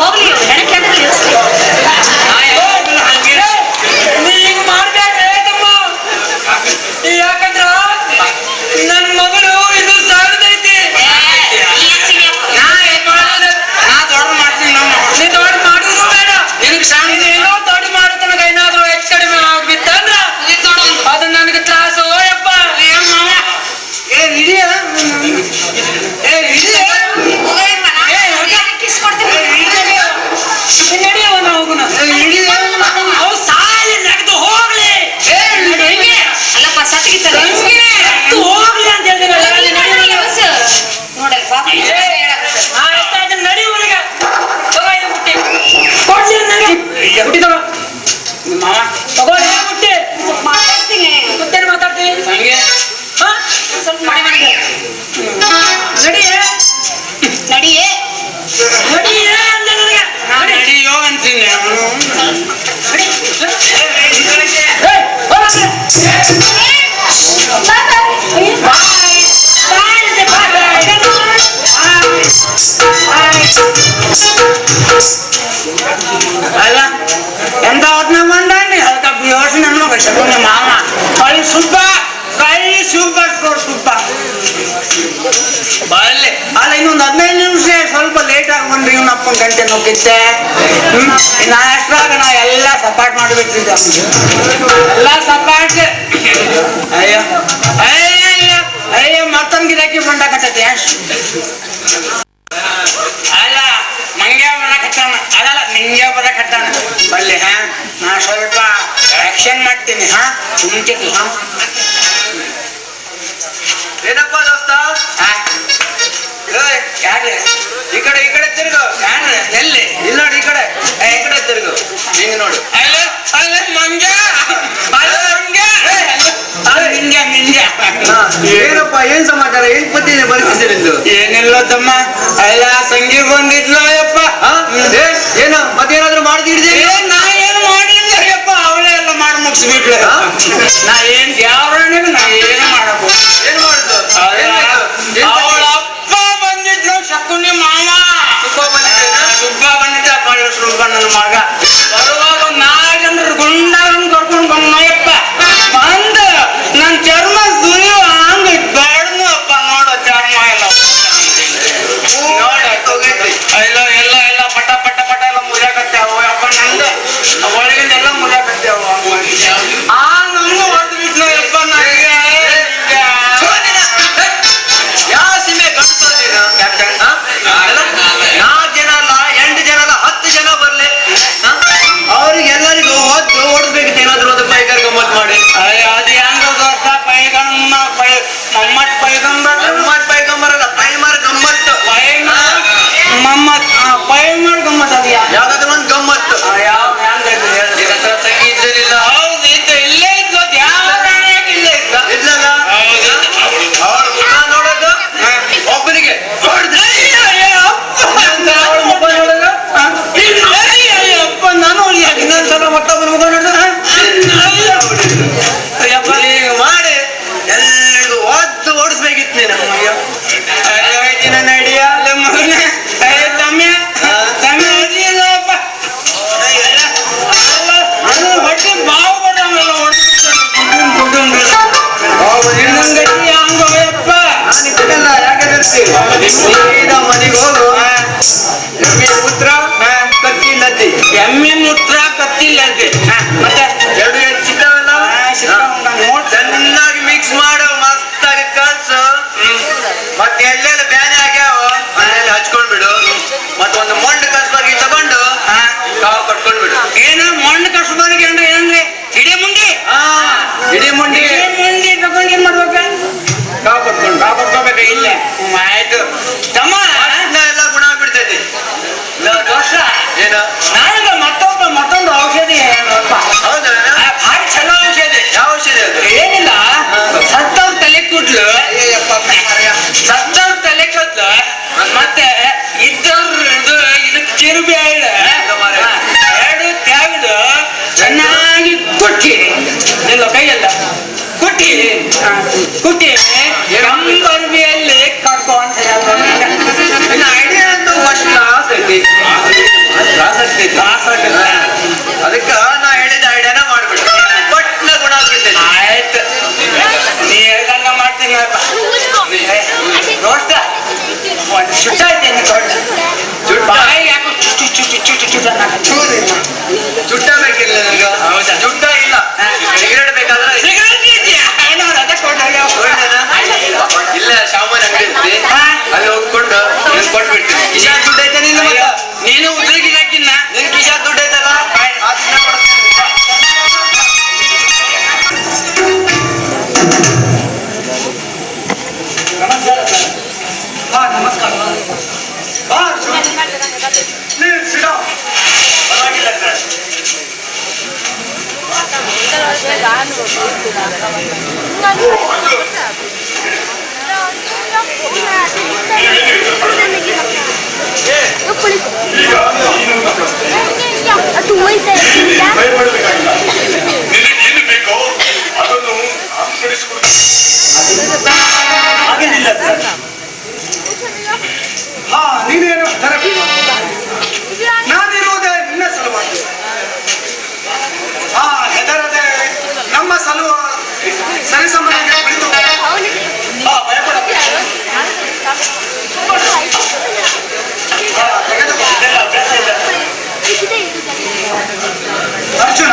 ಹೋಗ್ಲಿ
ನೀ ಮಾಡ್ಬೇಡ್ರೆ ತಮ್ಮ. ಯಾಕಂದ್ರ ನನ್ ಮಗಳು ಇದು ಸಾಗದೈತಿ.
ನಾ ದೊಡ್ಡ ಮಾಡ್ತೀನಿ
ನೀ ದೊಡ್ಡ ಮಾಡುದು ಬೇಡ.
ನಿನಗ್ ಶಾಂತಿ
ಏನೋ ದೊಡ್ಡ ಮಾಡು ತನಗ ಏನಾದ್ರು ಹೆಚ್ಚು ಕಡಿಮೆ ಆಗ್ಬಿತ್ತಂದ್ರ ಅದು ನನಗೆ ತ್ರಾಸು ಯಪ್ಪ.
ಏನ್ ಹಿಡಿಯ
ನಡೆಯವ ಹೋಗುಣ. ಅವ್ ಸಾಲಿ ನಡೆದು ಹೋಗ್ಲಿ
ಅಲ್ಲಪ್ಪ ಸತ್ತಿಗಿತ್ತಲ್ಲ
ನಡೆದು ಹೋಗ್ಲಿ ಅಂತ ಹೇಳಿದ್ರಲ್ಲ.
ನೋಡಲ್ ಪಾಪ
ನಡಿ ಊರಿಗೆ ಬುಟ್ಟಿ ಕೊಡ್ಲಿ ನನಗೆ. ಬುಟ್ಟಿ ತಗೋ
ಮಾವ
ತಗೊಳ್ಳಿ ಬುಟ್ಟಿ.
ಮಾತಾಡ್ತೀನಿ
ಮುತ್ತೇನು ಮಾತಾಡ್ತೀನಿ
ಹಂಗೆ
ಹಾ?
ಸ್ವಲ್ಪ ಮಾಡಿ ನನಗೆ
ನಡಿಯೇ
ನಡಿಯೇ
ನಡಿಯೇ ಅಂದೆ ನನಗೆ.
ನಡಿಯೋ ಅಂತೀನಿ.
ಏಯ್, ಹೋಗ್ ಆ ಕಡೆ. ಬಾಯ್ ಅಂತೆ,
ಅಲ್ಲ ಎಂತ ಹೊತ್ನ ಬಂದಾನೆ ಅದಕ್ಕೆ ಯೋಚನೆ ನನ್ನ ಮಾಮ ಕೈ ಸುಬ್ಬ ಬರಲಿ ಅಲ್ಲ ಇನ್ನೊಂದು 15 ನಿಮಿಷ ಸ್ವಲ್ಪ ಲೇಟ್ ಆಗಿ ಬಂದ್ರಿ ಇವನಪ್ಪನ ಗಂಟೆ ನೋಕಿತ್ತೆ. ನಾ ಎಷ್ಟ್ರಾಗ ನಾ ಎಲ್ಲ ಸಪಾಟ್ ಮಾಡಿಬಿಟ್ಟಿದ್ದೆ ಎಲ್ಲ ಸಪಾಟ್. ಅಯ್ಯೋ ಅಯ್ಯ ಅಯ್ಯ ಮತ್ತೊಂದು ಗಿರಾಕಿ ಬಂದಾಕತ್ತೈತಿ. ಅಲ್ಲ ಮಂಗ್ಯ ಬರಕತ್ತಾನ ಅದಲ್ಲ ನಿಂಗೆ ಬರಕತ್ತಾನ ಬಲ್ಲಿ ಹಾ ನಾ ಸ್ವಲ್ಪ ಆಕ್ಷನ್ ಮಾಡ್ತೀನಿ ಹಾ ಸುಮ್ಕಿರ್ಲಿ ಹಾ.
ಏನಪ್ಪ ದೋಸ್ತ?
ಯಾರು
ಈ ಕಡೆ ತಿರುಗು.
ಯಾರು ಎಲ್ಲಿ
ಇಲ್ಲಿ ನೋಡಿ ಈ ಕಡೆ ತಿರುಗು. ಹಿಂಗ್ ನೋಡು.
ಅಲ್ಲ ಅಲ್ಲ ಮಂಗ್ಯ ಅಲ್ಲ ಮಂಗ್ಯ ನಿಂಗೆ
ಏನಪ್ಪ ಏನ್ ಸಮಾಚಾರ? ಏನ್ ಪತ್ತಿದೆ ಪರಿಸ್ಥಿತಿ ನಿಂದು?
ಏನಿಲ್ಲ ತಮ್ಮ ಅಲ್ಲ ಸಂಗಿ ಬಂದಿದ್ಲು ಯಪ್ಪ.
ಏನ ಮತ್ತೇನಾದ್ರೂ ಮಾಡ್ತಿದ್ದೆ?
ನಾ ಏನು ಮಾಡಿಲ್ಲ ಯಪ್ಪ ಅವಳೇ ಎಲ್ಲ ಮಾಡಿ ಮುಗಿಸ್ಬಿಟ್ಲು. ನಾ ಏನ್ ಯಾವ ನಾ ಏನು ಮಾಡಬೇಕು.
ಏನ್ ಮಾಡುದು?
ಅವಳ ಅಪ್ಪ ಬಂದಿದ್ರು ಶಕುನಿ ಮಾವ ಸುಬ್ಬ ಬಂದಿದ್ದ ಸುಬ್ಬ ನನ್ನ ಮಗ ಬರುವಾಗ 4 ಜನರು ಗುಂಡನ್ನು ಕರ್ಕೊಂಡು ಬಂದಯ್ಯಪ್ಪ. ಬಂದು ನನ್ ಚರ್ಮ ಸುರಿಯೋ ಹಂಗ ಬೇಡನು ಅಪ್ಪ ನೋಡು ಚರ್ಮ ಎಲ್ಲ ಎಲ್ಲ ಪಟ ಪಟ ಪಟ ಎಲ್ಲ ಮುರಿಯಾಕತ್ತೇವ ಅಪ್ಪ ನಂದು ಒಳಗಿಂದೆಲ್ಲ ಮುರಿಯಾಕತ್ತೇವ ಆ ನಮ್ಗೆ ಹೊಡೆದು ಬಿಟ್ಲು ಯಪ್ಪ ನನಗೆ.
ಯಾವ ಸೀಮೆ ಗಂಟು ನೀನು? 4 ಜನ ಅಲ್ಲ 8 ಜನ ಅಲ್ಲ 10 ಜನ ಬರ್ಲಿ ಅವ್ರಿಗೆಲ್ಲರಿಗೂ ಹೊದ್ದು ಓಡಿಸ್ಬೇಕಿತ್ತು. ಏನಾದ್ರು ಒಂದು ಪೈಕರ್ ಗಮ್ಮತ್ ಮಾಡಿ.
ಅದು ಹೆಂಗ ದೋಸ್ತ ಪೈಗಮ್ಮ ಮಮ್ಮತ್ ಪೈಗಂಬರ್
ಪೈಗಂಬರಲ್ಲ ಪೈಮರ್ ಗಮ್ಮತ್ತು.
ಪೈಮರ್ ಗಮ್ಮತ್ ಅದು
ಯಾವ್ದಾದ್ರು ಒಂದು ಗಮ್ಮತ್ತು.
ಯಾವ ಹೆಂಗೈತಿ ಹೇಳಿ.
ಈಗ ಹತ್ರ ತಂಗಿ ಇದ್ದೇನಿಲ್ಲ.
ಹೌದು ಇತ್ತು ಇಲ್ಲೇ ಇತ್ತು ಯಾವ ಇಲ್ಲೇ ಇತ್ತ
ಇಲ್ಲಲ್ಲ
ಹೌದು
ಅವ್ರ ಮುಖ ನೋಡೋದು ಒಬ್ಬನಿಗೆ
ಅಪ್ಪ ನಾನು ಇನ್ನೊಂದ್ಸಲ ಮತ್ತೊಬ್ಬನ ಮುಖ ನೋಡಿದ್ರೆ
ಈಗ ಮಾಡಿ ಎಲ್ರಿಗೂ ಒದ್ದು ಓಡಿಸ್ಬೇಕಿತ್ತು ನೀನು.
ನಡಿಯ ಮಗನ ತಮ್ಮ ತಮ್ಮ ಅಪ್ಪ ಹೊಟ್ಟೆ ಬಾವು ಬಡಂಗಲ್ಲ ಇನ್ನೊಂದು ಹಂಗಪ್ಪ
ಇದೆಲ್ಲ ಯಾಕೆ ಸೀದಾ ಮನೆಗೆ ಹೋಗು. ಎಮ್ಮೆ ಮೂತ್ರ ಕತ್ತಿ ನದಿ
ಎಮ್ಮೆ ಮೂತ್ರ ಕತ್ತಿಲ್ಲ ಮತ್ತೆ
2 ಸಿಗ್ತಾವಲ್ಲ ಚೆನ್ನಾಗಿ ಮಿಕ್ಸ್ ಮಾಡು ಮಸ್ತಾಗಿ ಕಲ್ಸು. ಮತ್ತೆ ಎಲ್ಲೆಲ್ಲ ಬ್ಯಾನೆ ಆಗ್ಯಾವ ಅಲ್ಲೆಲ್ಲ ಹಚ್ಕೊಂಡ್ಬಿಡು. ಮತ್ತೊಂದು ಮೊಂಡು ಕಲ್ಸ್ದಾಗ ಏನ
ನನಗೆ ಮತ್ತೊಂದು ಔಷಧಿ ಹೇಳಪ್ಪ.
ಹೌದಾ
ಭಾರಿ ಚಲೋ ಔಷಧಿ.
ಯಾವ ಔಷಧಿ ಅದು
ಏನಿಲ್ಲ, ಸತ್ತವ್ರ ತಲೆ ಕೂದ್ಲು, ಸತ್ತವ್ರ ತಲೆ ಕೂದ್ಲು, ಮತ್ತೆ ಇದ್ದವ್ರ ಇದಕ್ಕೆ ತಿರುಗಿ ಎರಡು ತೆಗೆದು ಚೆನ್ನಾಗಿ ಕುಟ್ಟಿ, ನಿಲ್ಲ ಕೈಯಲ್ಲ ಕುಟ್ಟಿ ಕಂಬರ್ಬಿಯಲ್ಲಿ ಕಟ್ಕೊಂತ
ಐಡಿಯಾ ಅಂತೂ ಫಸ್ಟ್ ಕ್ಲಾಸ್ ಐತಿ. ಅದಕ್ಕ ನಾ ಹೇಳಿದ ಐಡಿಯಾನ ಮಾಡ್ಬಿಡು, ಪಟ್ನ ಗುಣ ಆಗ್ಬಿಡ್ತೈತಿ.
ಆಯ್ತು, ನೀ ಹೇಳ್ದಂಗ ಮಾಡ್ತೀನಿ. ನೋಡ್ತ ಒಂದು ಚುಟ್ಟ ಇದ್ದೇನೆ, ಬಾಯಿ ಯಾಕೋ ಚುಟ್ಟು ಚುಟ್ಟು ಚುಟ್ಟು ಚುಟ್ಟ
ಚುಟ್ಟ ಬೇಕಿಲ್ಲ ನನಗ.
ಹೌದಾ?
ಚುಟ್ಟ ಇಲ್ಲ, ಸಿಗರೇಟ್ ಬೇಕಾದ್ರೆ
ಸಿಗರೇಟ್ ಇದೆಯಾ? ಏನೋ ಅದ ಕೊಟ್ಟೋಗ್ಯಾವ.
ಇಲ್ಲ ಸಾಮಾನ್ ಅಂಗಡಿ ಇರ್ತಿ, ಅಲ್ಲಿ ಹೋಗ್ಕೊಂಡು ಕೊಟ್ಬಿಡ್ತೀನಿ. ಕಿಶಾ ದುಡ್ಡು ಐತೆ ನಿನ್ನ ಮಗ?
ನೀನು ಉದ್ರಿಗಿಲ್ಲಕ್ಕಿನ್ನ
ನಿನ್ ಕಿಶಾ ದುಡ್ಡು ಐತಲ್ಲ ಅದನ್ನ ಕೊಡ್ತೀನಿ.
ನಮಸ್ಕಾರ. ಪರವಾಗಿಲ್ಲ ಸರ್.
ಭಯಪಡಬೇಕಾಗಿಲ್ಲ. ನಿನಗೇನು ಬೇಕೋ ಅದನ್ನು ಆಚರಿಸಿಕೊಡ್ತೀನಿ.
ಹಾಗೇನಿಲ್ಲ ಸರ್. ಹಾ, ನೀನೇನು ನಾನಿರುವುದೇ ನಿನ್ನ ಸಲುವಾಗಿ. ಹಾ, ಹೆದರದೆ ನಮ್ಮ ಸಲುವ ಸರಿಸಮನಿಗೆ ಬಿಡಿದು ಹಾ ಭಯಪಡಬೇಡ. ತೆಗೆದುಕೊಂಡಿದ್ದೆಲ್ಲ ಅಭ್ಯಾಸ ಇದೆ. ಅರ್ಜುನ,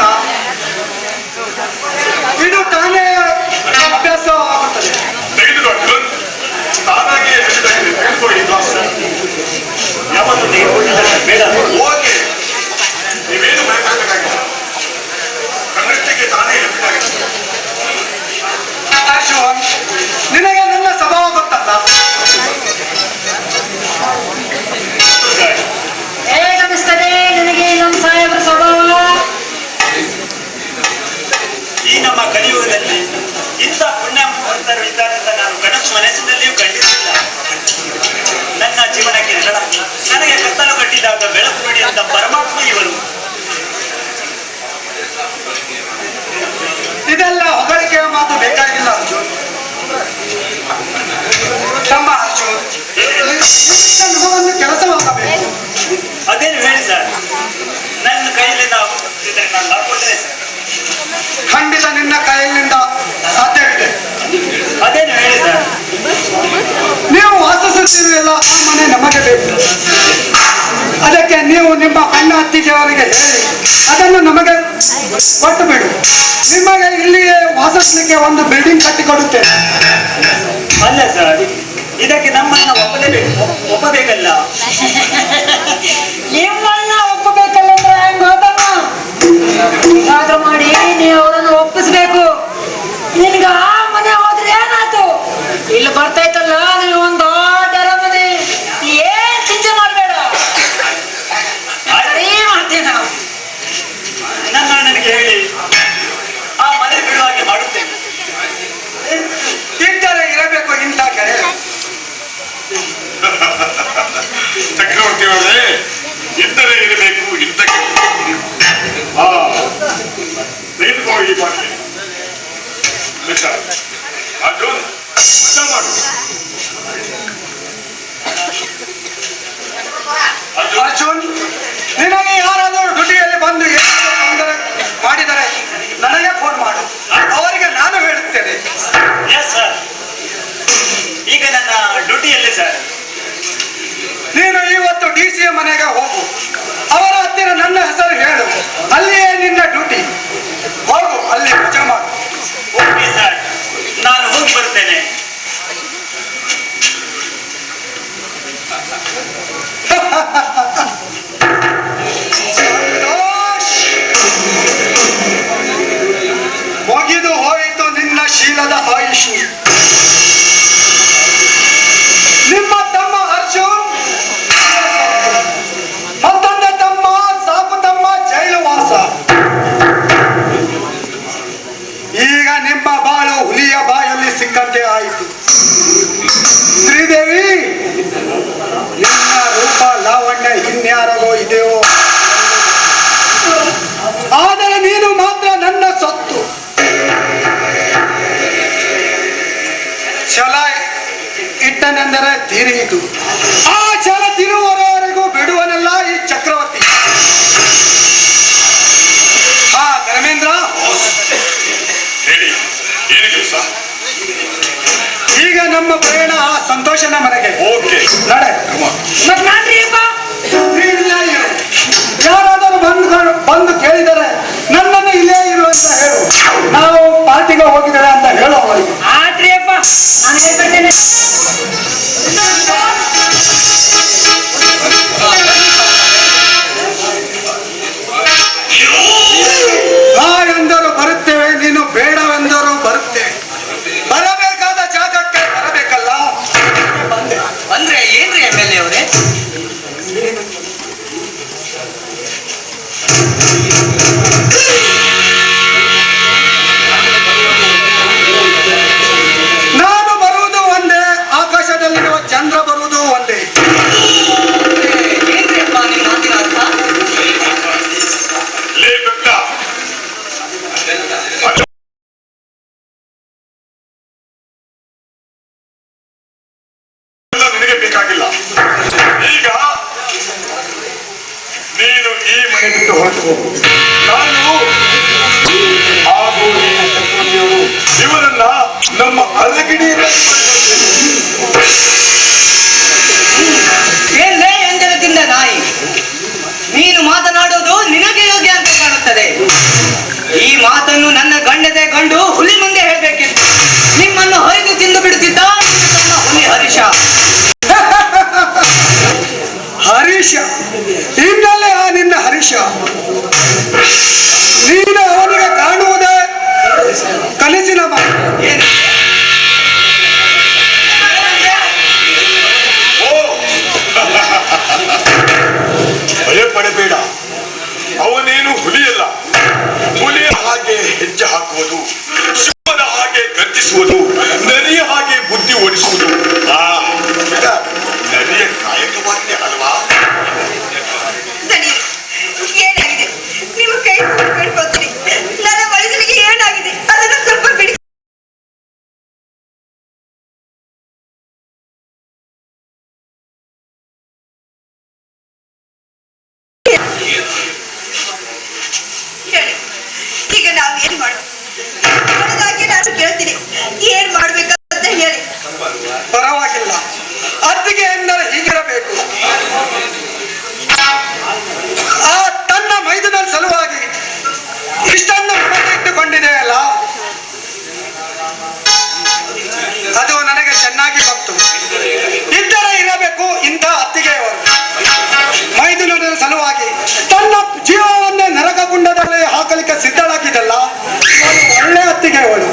ಇದು ತಾನೇ ಅಭ್ಯಾಸ ಆಗುತ್ತದೆ.
ತೆಗೆದುಕೋ ಅರ್ಜುನ್, ತಾನಾಗಿ ತೆಗೆದುಕೋ ಈ ಗ್ಲಾಸ್.
ಯಾವತ್ತು ನೀವು ಬೇಡ.
ಓಕೆ, ನೀವೇನು ಭಯಪಡಬೇಕಾಗಿಲ್ಲ. ಕನ್ನಡಕ್ಕೆ ತಾನೇ ಹೆಪ್ಪಾಗಿದೆ.
ಅರ್ಜುನ್, ನಿನಗೆ ನನ್ನ ಸ್ವಭಾವ ಗೊತ್ತಲ್ಲ.
ಹೇಗನಿಸ್ತದೆ ನಿನಗೆ ನಮ್ಮ ಸಾಹೇಬ್ರ ಸ್ವಭಾವ?
ಈ ನಮ್ಮ ಕಲಿಯುಗದಲ್ಲಿ ಇಂಥ ಪುಣ್ಯ ಮುಹೂರ್ತರು ಇದ್ದಾರೆ ಅಂತ ನಾನು ಕನಸು ಮನಸ್ಸಿನಲ್ಲಿಯೂ ಕಂಡಿರಲಿಲ್ಲ. ನನ್ನ ಜೀವನಕ್ಕೆ ನೆರಳ, ನನಗೆ ಕತ್ತಲು ಕಟ್ಟಿದಾಗ ಬೆಳಕು ನೀಡಿದಂತ ಪರಮಾತ್ಮ ಇವರು. ಇದೆಲ್ಲ ಹೊಗಳಿಕೆಯ ಮಾತು ಬೇಕಾಗಿಲ್ಲ ಅರ್ಜುನ್. ತಮ್ಮ ಅರ್ಜುನ್, ನಮಗೊಂದು ಕೆಲಸವಾಗಬೇಕು. ಅದೇನು ಹೇಳಿ ಸರ್. ನನ್ನ ಕೈಯಲ್ಲಿಂದ ಆಗುತ್ತಿದ್ದರೆ ನಾನು ಮಾಡ್ಕೊಳ್ತೇನೆ ಸರ್. ಖಂಡಿತ ನಿನ್ನ ಕೈಯಲ್ಲಿಂದ ಸಾಧ್ಯವಿದೆ. ಅದೇನು ಹೇಳಿ ಸರ್. ನೀವು ವಾಸಿಸುತ್ತಿರುವೆಲ್ಲ ಆ ಮನೆ ನಮಗೆ ಬೇಕು. ಅದಕ್ಕೆ ನೀವು ನಿಮ್ಮ ಅಣ್ಣ ಅತ್ತಿಗೆಯವರಿಗೆ ಹೇಳಿ ಅದನ್ನು ನಮಗೆ ಕೊಟ್ಟು ಬಿಡು. ನಿಮಗೆ ಇಲ್ಲಿಯೇ ವಾಸಿಸ್ಲಿಕ್ಕೆ ಒಂದು ಬಿಲ್ಡಿಂಗ್ ಕಟ್ಟಿಕೊಡುತ್ತೇನೆ. ಅಲ್ಲ ಸರ್, ಇದಕ್ಕೆ ನಮ್ಮನ್ನ ಒಪ್ಪಬೇಕಲ್ಲ.
ನಿಮ್ಮನ್ನ ಒಪ್ಪಬೇಕಲ್ಲಂದ್ರೆ ಹೆಂಗ್ ಹೋದಮ್ಮ? ಹೇಗಾದ್ರೂ ಮಾಡಿ ನೀವು ಅವರನ್ನು ಒಪ್ಪಿಸ್ಬೇಕು. ನಿನ್ಗ ಆ ಮನೆ ಹೋದ್ರೆ ಏನಾಯ್ತು? ಇಲ್ಲಿ ಬರ್ತೈತಲ್ಲ ನೀವು ಒಂದು ದೊಡ್ಡ ಅರಮನೆ, ಏನ್ ಚಿಂತೆ ಮಾಡ್ಬೇಡ, ಸರಿ ಮಾಡ್ತೀವಿ ನಾವು.
ನನ್ನ ನನಗೆ ಹೇಳಿ ಆ ಮನೆ ಬಿಡುವ ಹಾಗೆ ಮಾಡುತ್ತೇನೆ. ಇಂಥರ ಇರಬೇಕು ಇಂಥ ಗೆಳೆಯ.
ಚಕ್ರವರ್ತಿ ಅವರೇ,
ಸಂತೋಷನ ಮನೆಗೆ.
ಓಕೆ
ನಡೆ.
ಮತ್ ನಾನ್ರಿ ಅಪ್ಪ
ಯಾರಾದರೂ ಬಂದು ಕೇಳಿದರೆ ನನ್ನನ್ನು ಇಲ್ಲೇ ಇರು ಅಂತ ಹೇಳು. ನಾವು ಪಾರ್ಟಿಗೆ ಹೋಗಿದ್ದೇವೆ ಅಂತ ಹೇಳು ಅವರಿಗೆ.
ಆತ್ರಿ ಅಪ್ಪ ನಾನು ಹೇಳ್ಬಿಡ್ತೇನೆ.
ಬಾ ಎಂದರು ಬರುತ್ತೇವೆ, ನೀನು ಬೇಡವೆಂದರು ಬರುತ್ತೇವೆ. ಬರಬೇಕಾದ ಜಾಗಕ್ಕೆ ಬರಬೇಕಲ್ಲ.
ಅಂದ್ರೆ ಏನ್ರಿ MLA ಅವರೇ?
ನಾನು ಬರುವುದು ಒಂದೇ, ಆಕಾಶದಲ್ಲಿರುವ ಚಂದ್ರ ಬರುವುದು ಒಂದೇ.
ಏನ್ರಿ ಅಪ್ಪ ನಿಮ್ಮ ಮಾತಿನ ಅರ್ಥ?
ಲೇ ಬೆಟ್ಟ, ನಿನಗೆ ಬೇಕಾಗಿಲ್ಲ. ಈಗ ನೀನು ಈ ಮನೆ ಬಿಟ್ಟು ಹೊರಟು ಹೋಗು. ನಾನು ಹಾಗೂ ನೀನು ಚಕ್ರವರ್ತಿಯವರು ಇವರನ್ನ ನಮ್ಮ ಅರಗಿಣಿಯಲ್ಲಿ
ಏನ್ಲೇ ಅಂಜನದಿಂದ ನಾಯಿ, ನೀನು ಮಾತನಾಡೋದು ನಿನಗೆ ಯೋಗ್ಯ ಅಂತ ಕಾಣುತ್ತದೆ. ಈ ಮಾತನ್ನು ನನ್ನ ಗಂಡದೆ ಗಂಡು ಹುಲಿ ಮುಂದೆ ಹೇಳ್ಬೇಕಿತ್ತು. ನಿಮ್ಮನ್ನು ಹೊರಗೆ ತಿಂದು ಬಿಡುತ್ತಿದ್ದ ನನ್ನ ಹುಲಿ ಹರೀಶ.
ಹರೀಶ ಇನ್ನಲ್ಲೇ ಆ ನಿನ್ನ ಹರೀಶ. ನೀನು ಅವನಿಗೆ ಕಾಣುವುದೇ ಕನಸಿನ ಮಾತು.
ಏನು
ಭಯ ಪಡಬೇಡ. ಅವನೇನು ಹುಲಿಯಲ್ಲ. ಹುಲಿಯ ಹಾಗೆ ಹೆಜ್ಜೆ ಹಾಕುವುದು, ಸಿಂಹದ ಹಾಗೆ ಗರ್ಜಿಸುವುದು, ನರಿಯ ಹಾಗೆ ಬುದ್ಧಿ ಓಡಿಸುವುದು ನರಿಯ ಕಾಯಕವಾಗಿದೆ ಅಲ್ವಾ?
ದಣಿ, ಏನಾಗಿದೆ? ನಿಮ್ಮ ಕೈ ಕೇಳ್ಕೊತೀನಿ. ನನ್ನ ಮೈದನಿಗೆ ಏನಾಗಿದೆ ಅದನ್ನು ಸ್ವಲ್ಪ ಬಿಡಿ. ಹೇಳಿ, ಈಗ ನಾವು ಏನ್ ಮಾಡೋದು? ಹಾಗೆ ನಾನು ಕೇಳ್ತೀನಿ, ಏನ್ ಮಾಡ್ಬೇಕಂತ ಹೇಳಿ.
ಪರವಾಗಿಲ್ಲ, ಅತ್ತಿಗೆ ಎಂದರೆ ಹೀಗಿರಬೇಕು. ಆ ತನ್ನ ಮೈದುನ ಸಲುವಾಗಿ ಇಷ್ಟನ್ನು ಮನಸ್ಸು ಇಟ್ಟುಕೊಂಡಿದೆಯಲ್ಲ, ಅದು ನನಗೆ ಚೆನ್ನಾಗಿ ಗೊತ್ತು. ಇದ್ದರೆ ಇರಬೇಕು ಇಂಥ ಅತ್ತಿಗೆಯವರು. ಮೈದುನರ ಸಲುವಾಗಿ ತನ್ನ ಜೀವವನ್ನೇ ನರಕಗುಂಡದಲ್ಲಿ ಹಾಕಲಿಕ್ಕೆ ಸಿದ್ಧಳಾಗಿದ್ದಲ್ಲ, ಒಳ್ಳೆ ಅತ್ತಿಗೆಯವಳು.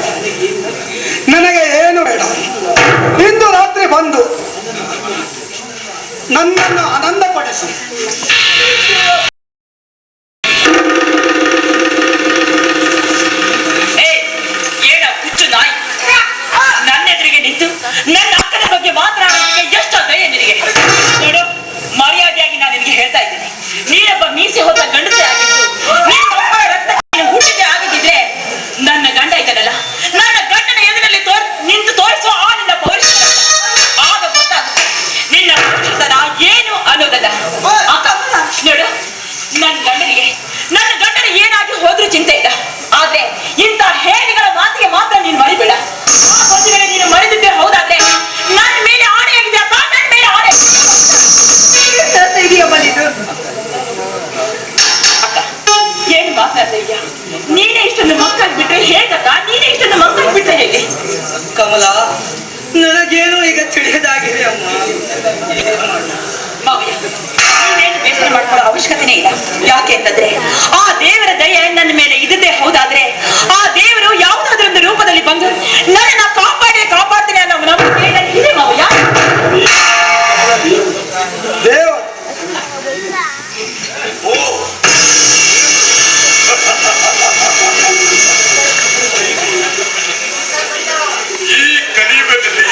ನನಗೆ ಏನು ಬೇಡ. ಇಂದು ರಾತ್ರಿ ಬಂದು ನನ್ನನ್ನು ಆನಂದಪಡಿಸು.
ಏನ ಹುಚ್ಚು ನಾಯಿ, ನನ್ನ ಎದುರಿಗೆ ನಿಂತು ನನ್ನ ಅಕ್ಕನ ಬಗ್ಗೆ ಮಾತನಾಡೋದಕ್ಕೆ ಎಷ್ಟು ದಯೆ ನಿನಗೆ? ನೋಡು, ಮರ್ಯಾದೆಯಾಗಿ ನಾನು ನಿನಗೆ ಹೇಳ್ತಾ ಇದ್ದೀನಿ, ನೀನೊಬ್ಬ ಮೀಸೆ ಹೊತ್ತ ಗಂಡಸೆ ಆಗಿದ್ದು ನಿನ್ನೊಬ್ಬ ರಕ್ತ ಹುಟ್ಟಿದೆ ಆಗಿದ್ದಿದ್ರೆ ನನ್ನ ಗಂಡ ಇದ್ದಾನಲ್ಲ, ನನ್ನ ಗಂಡನ ಎದುರಲ್ಲಿ ನಿಂತು ತೋರಿಸುವ ಆ ನಿನ್ನ ಪೌರುಷ ಆಗ ಗೊತ್ತಾಗುತ್ತೆ ನಿನ್ನ ಪೌರುಷತನ ಏನು ಅನ್ನೋದಲ್ಲ. ಅಕ್ಕ ನೋಡು, ನನ್ನ ಗಂಡನ ಏನಾಗಿ ಹೋದ್ರೂ ಚಿಂತೆ ಇಲ್ಲ. ಆದ್ರೆ ಇಂಥ ಹೇಡಿಗಳ ಮಾತಿಗೆ ಮಾತ್ರ ನೀನು ಮರಿಬೇಡ. ಒಂದು ವೇಳೆ ನೀನು ಮರೆದಿದ್ದೆ ಹೌದಾದ್ರೆ ನನ್ನ ಮೇಲೆ ಆಣೆ ಆಗಿದೆ ಅಕ್ಕ, ನನ್ನ ಮೇಲೆ ಆಣೆ. ಅಕ್ಕ ಏನ್ ಮಾತಾಡ್ತಾ ಇದೀಯ? ನೀನೇ ಇಷ್ಟೊಂದು ಮಕ್ಕಳು ಬಿಟ್ರೆ ಹೇಗಕ್ಕ? ನೀನೇ ಇಷ್ಟೊಂದು ಮಕ್ಕಳು ಬಿಟ್ರೆ ಹೇಗೆ?
ಕಮಲ, ನನಗೇನು ಈಗ ತಿಳಿಯದಾಗಿದೆ ಅಮ್ಮ.
ಮಾವಯ್ಯ, ನೀನೇನು ಬೇಸರ ಮಾಡ್ಕೊಳ್ಳೋ ಅವಶ್ಯಕತೆನೇ ಇಲ್ಲ. ಯಾಕೆ ಅಂತಂದ್ರೆ ಆ ದೇವರ ದಯೆ ನನ್ನ ಮೇಲೆ ಇದ್ದೇ ಹೌದಾದ್ರೆ ಆ ದೇವರು ಯಾವುದಾದ್ರೂ ಒಂದು ರೂಪದಲ್ಲಿ ಬಂದು ನನ್ನ ಕಾಪಾಡ್ತೇನೆ ಅನ್ನೋ ನಂಬಿಕೆ ನನಗಿದೆ ಮಾವಯ್ಯ.
ದೇವ
ಈ ಕಲಿಯುಗದಲ್ಲಿ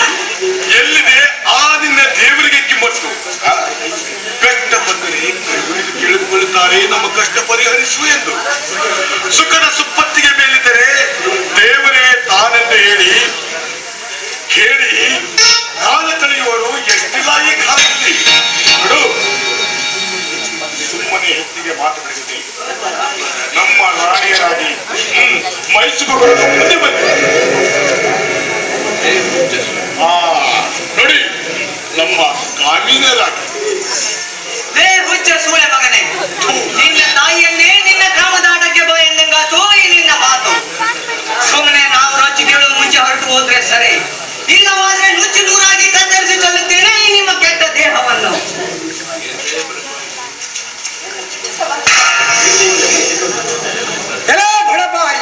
ಎಲ್ಲಿದೆ ಆ ನಿನ್ನ ದೇವರಿಗೆ ಕಿಮ್ಮತ್ತು? ಕಷ್ಟ ಬಂದರೆ ಕೈಹಿಡಿದು ಕೇಳಿಕೊಳ್ಳುತ್ತಾರೆ, ನಮ್ಮ ಕಷ್ಟ ಪರಿಹರಿಸು ಎಂದು. ಸುಖದ ಸುಪ್ಪತ್ತಿಗೆ ಮೇಲಿದ್ದರೆ ದೇವರೇ ತಾನೆಂದು ಹೇಳಿ ಕಾಲ ಕಳೆಯುವರು ಎಷ್ಟಿಲ್ಲ ಈ ಕಾಲದಲ್ಲಿ. ನೋಡು, ಸುಮ್ಮನೆ ಹೆಚ್ಚಿಗೆ ಮಾತನಾಡಿದೆ ನಮ್ಮ ರಾಣಿಯರಾಗಿ ಮೈಸೂರು ಮುಂದೆ ಬಂದ ನೋಡಿ, ಅಮೀನರಾಗಿ.
ಲೇ ಹುಚ್ಚ ಸೂಳೆ ಮಗನೇ, ನಿನ್ನ ತಾಯಿಯನ್ನೇ ನಿನ್ನ ಗ್ರಾಮದ ಆಟಕ್ಕೆ ಬಾ ಎಂದಂಗಾತು ಈ ನಿನ್ನ ಮಾತು. ಸುಮ್ಮನೆ ನಾವು ರೊಚ್ಚಿ ಕೇಳುವ ಮುಂಚೆ ಹೊರಟು ಹೋದ್ರೆ ಸರಿ, ಇಲ್ಲವಾದ್ರೆ ನುಚ್ಚು ನೂರಾಗಿ ಕತ್ತರಿಸಿ ಚೆಲ್ಲುತ್ತೇನೆ ಈ ನಿಮ್ಮ ಕೆಟ್ಟ ದೇಹವನ್ನು.
ಎಲೇ ಬಡಪಾಯಿ,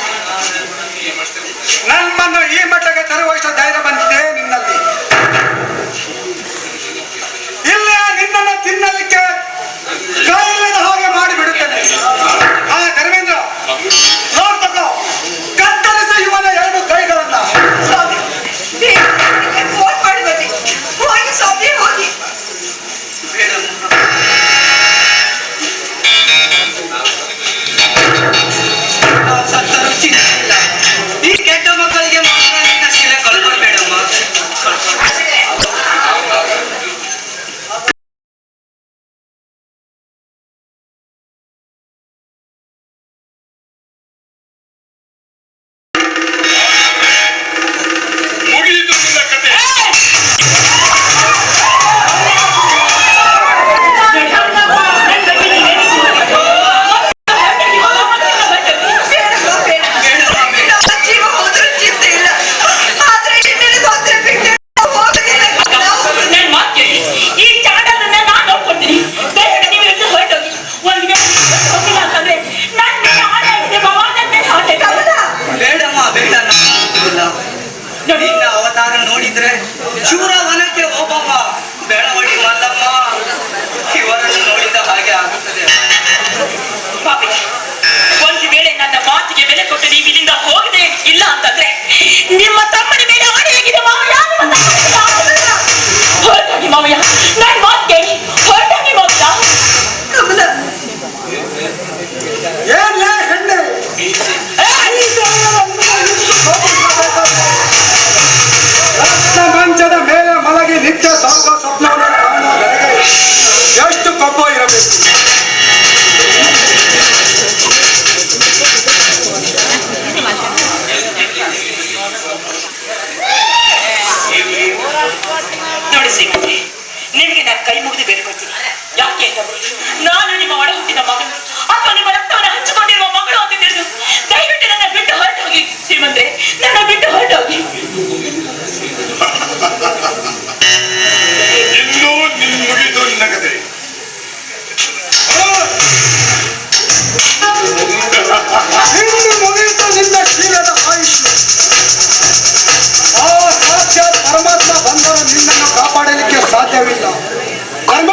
ನಮ್ಮನ್ನು ಈ ಮಟ್ಟಕ್ಕೆ ತರುವಷ್ಟು ಧೈರ್ಯ ಬಂದಿದೆ ನಿನ್ನಲ್ಲಿ. ಇಲ್ಲೇ ನಿನ್ನನ್ನು ತಿನ್ನಲಿಕ್ಕೆ ಕೈಯಿಲ್ಲದ ಹಾಗೆ ಮಾಡಿಬಿಡುತ್ತೇನೆ. ಆ ಧರ್ಮೇಂದ್ರ, ನೋಡ್ತಕ್ಕೋ, ಕತ್ತರಿಸಿ ಇವನ 2 ಕೈಗಳನ್ನ.
ಸ್ವಾಮಿ ಫೋನ್ ಮಾಡಿ ಬನ್ನಿ. ಹೋಗಿ ಸ್ವಾಮಿ ಹೋಗಿ.
ಸತ್ತರೂ ಚಿಂತೆ ಇಲ್ಲ. ಈ ಕೆಟ್ಟ ಮಕ್ಕಳಿಗೆ ಮಾತ್ರ ನಿನ್ನ ಶಿಲೆ ಕಳ್ಕೊಳ್ಬೇಡಮ್ಮ.
ಮುಗಿಯಿತು ನಿನ್ನ ಕತೆ.
ನಮ್ಮ ಜೀವ ಹೋದ್ರೂ ಚಿಂತೆ ಇಲ್ಲ. ಆದ್ರೆ ನಿನ್ನೆ ತೊಂದ್ರೆ ಬಿಟ್ಟೆ ಹೋಗುದಿಲ್ಲ.
ನನ್ ಮಾತ್ ಕೇಳಿ. ಈ ಚಾಡಲನ್ನ ನಾನ್ ನೋಡ್ಕೊಳ್ತೀನಿ. ದಯವಿಟ್ಟು ನೀವು ಎದ್ದು ಹೊರಟೋಗಿ. ಒಂದ್ ವೇಳೆ ನೀವು ಹೋಗಿಲ್ಲ ಅಂತಂದ್ರೆ ನನ್ ಮೇಲೆ ಆಟ ಆಗಿದೆ ಬಾಬಾ, ನನ್ ಮೇಲೆ ಆಟ ಆಗಿದೆ.
ಹೌದಾ?
ಬೇಡಮ್ಮ ಬೇಡ, ನಾನು ನಿನ್ನ ಅವತಾರ ನೋಡಿದ್ರೆ ಶೂರ ವನಕ್ಕೆ ಒಬ್ಬಮ್ಮ ಬೆಳವಡಿ ಮಲ್ಲಮ್ಮ ಇವರನ್ನು ನೋಡಿದ ಹಾಗೆ ಆಗುತ್ತದೆ.
ಪಾಪಿ, ಒಂದು ವೇಳೆ ನನ್ನ ಮಾತಿಗೆ ಬೆಲೆ ಕೊಟ್ಟು ನೀವು ಇಲ್ಲಿಂದ ಹೋಗದೆ ಇಲ್ಲ ಅಂತಂದ್ರೆ ನಿಮ್ಮ ತಮ್ಮನ ಮೇಲೆ ಆಣೆಯಾಗಿದೆ ಮಾವಯ್ಯ. ಹೊರಟಾಗಿ ಮಾವಯ್ಯ, ನನ್ನ ಮಾತು ಕೇಳಿ ಹೊರಟಾಗಿ ಮಾವಯ್ಯ.
ಕಮಲ,
ಏನ್ಲೇ ಹೆಣ್ಣೆ, ರತ್ನ ಮಂಚದ ಮೇಲೆ ಮಲಗಿ ನಿತ್ಯ ಸಾಗುವ ಸ್ವಪ್ನವನ್ನು ಕಾಣುವ ನನಗೆ ಎಷ್ಟು ಕೋಪ ಇರಬೇಕು.
ನೋಡಿ ಶ್ರೀಮಂತಿ, ನಿಮ್ಗೆ ನಾನು ಕೈ ಮುಗಿದು ಬೇಡ್ಕೊಳ್ತೀನಿ. ಯಾಕೆ ಅಂತಂದ್ರೆ ನಾನು ನಿಮ್ಮ ಒಡ ಹುಟ್ಟಿದ ಮಗಳು ಅಥವಾ ನಿಮ್ಮ ರಕ್ತವನ್ನು ಹಂಚಿಕೊಂಡಿರುವ ಮಗಳು ಅಂತ ತಿಳಿದು ದಯವಿಟ್ಟು ನನ್ನ ಬಿಟ್ಟು ಹೊರಟೋಗಿ ಶ್ರೀಮಂತೆ, ನನ್ನ ಬಿಟ್ಟು ಹೊರಟೋಗಿ.
ಇನ್ನೂ ಮುಗಿಯಿತು ನಿನ್ನ ಕತೆ.
ಇನ್ನು ಮುಗಿಯಿತು ನಿನ್ನ ಶೀಲದ ಆಯುಷ್ಯ. ಆ ಸಾಕ್ಷಾತ್ ಪರಮಾತ್ಮ ಬಂದರೂ ನಿನ್ನನ್ನು ಕಾಪಾಡಲಿಕ್ಕೆ ಸಾಧ್ಯವಿಲ್ಲ. ಧರ್ಮ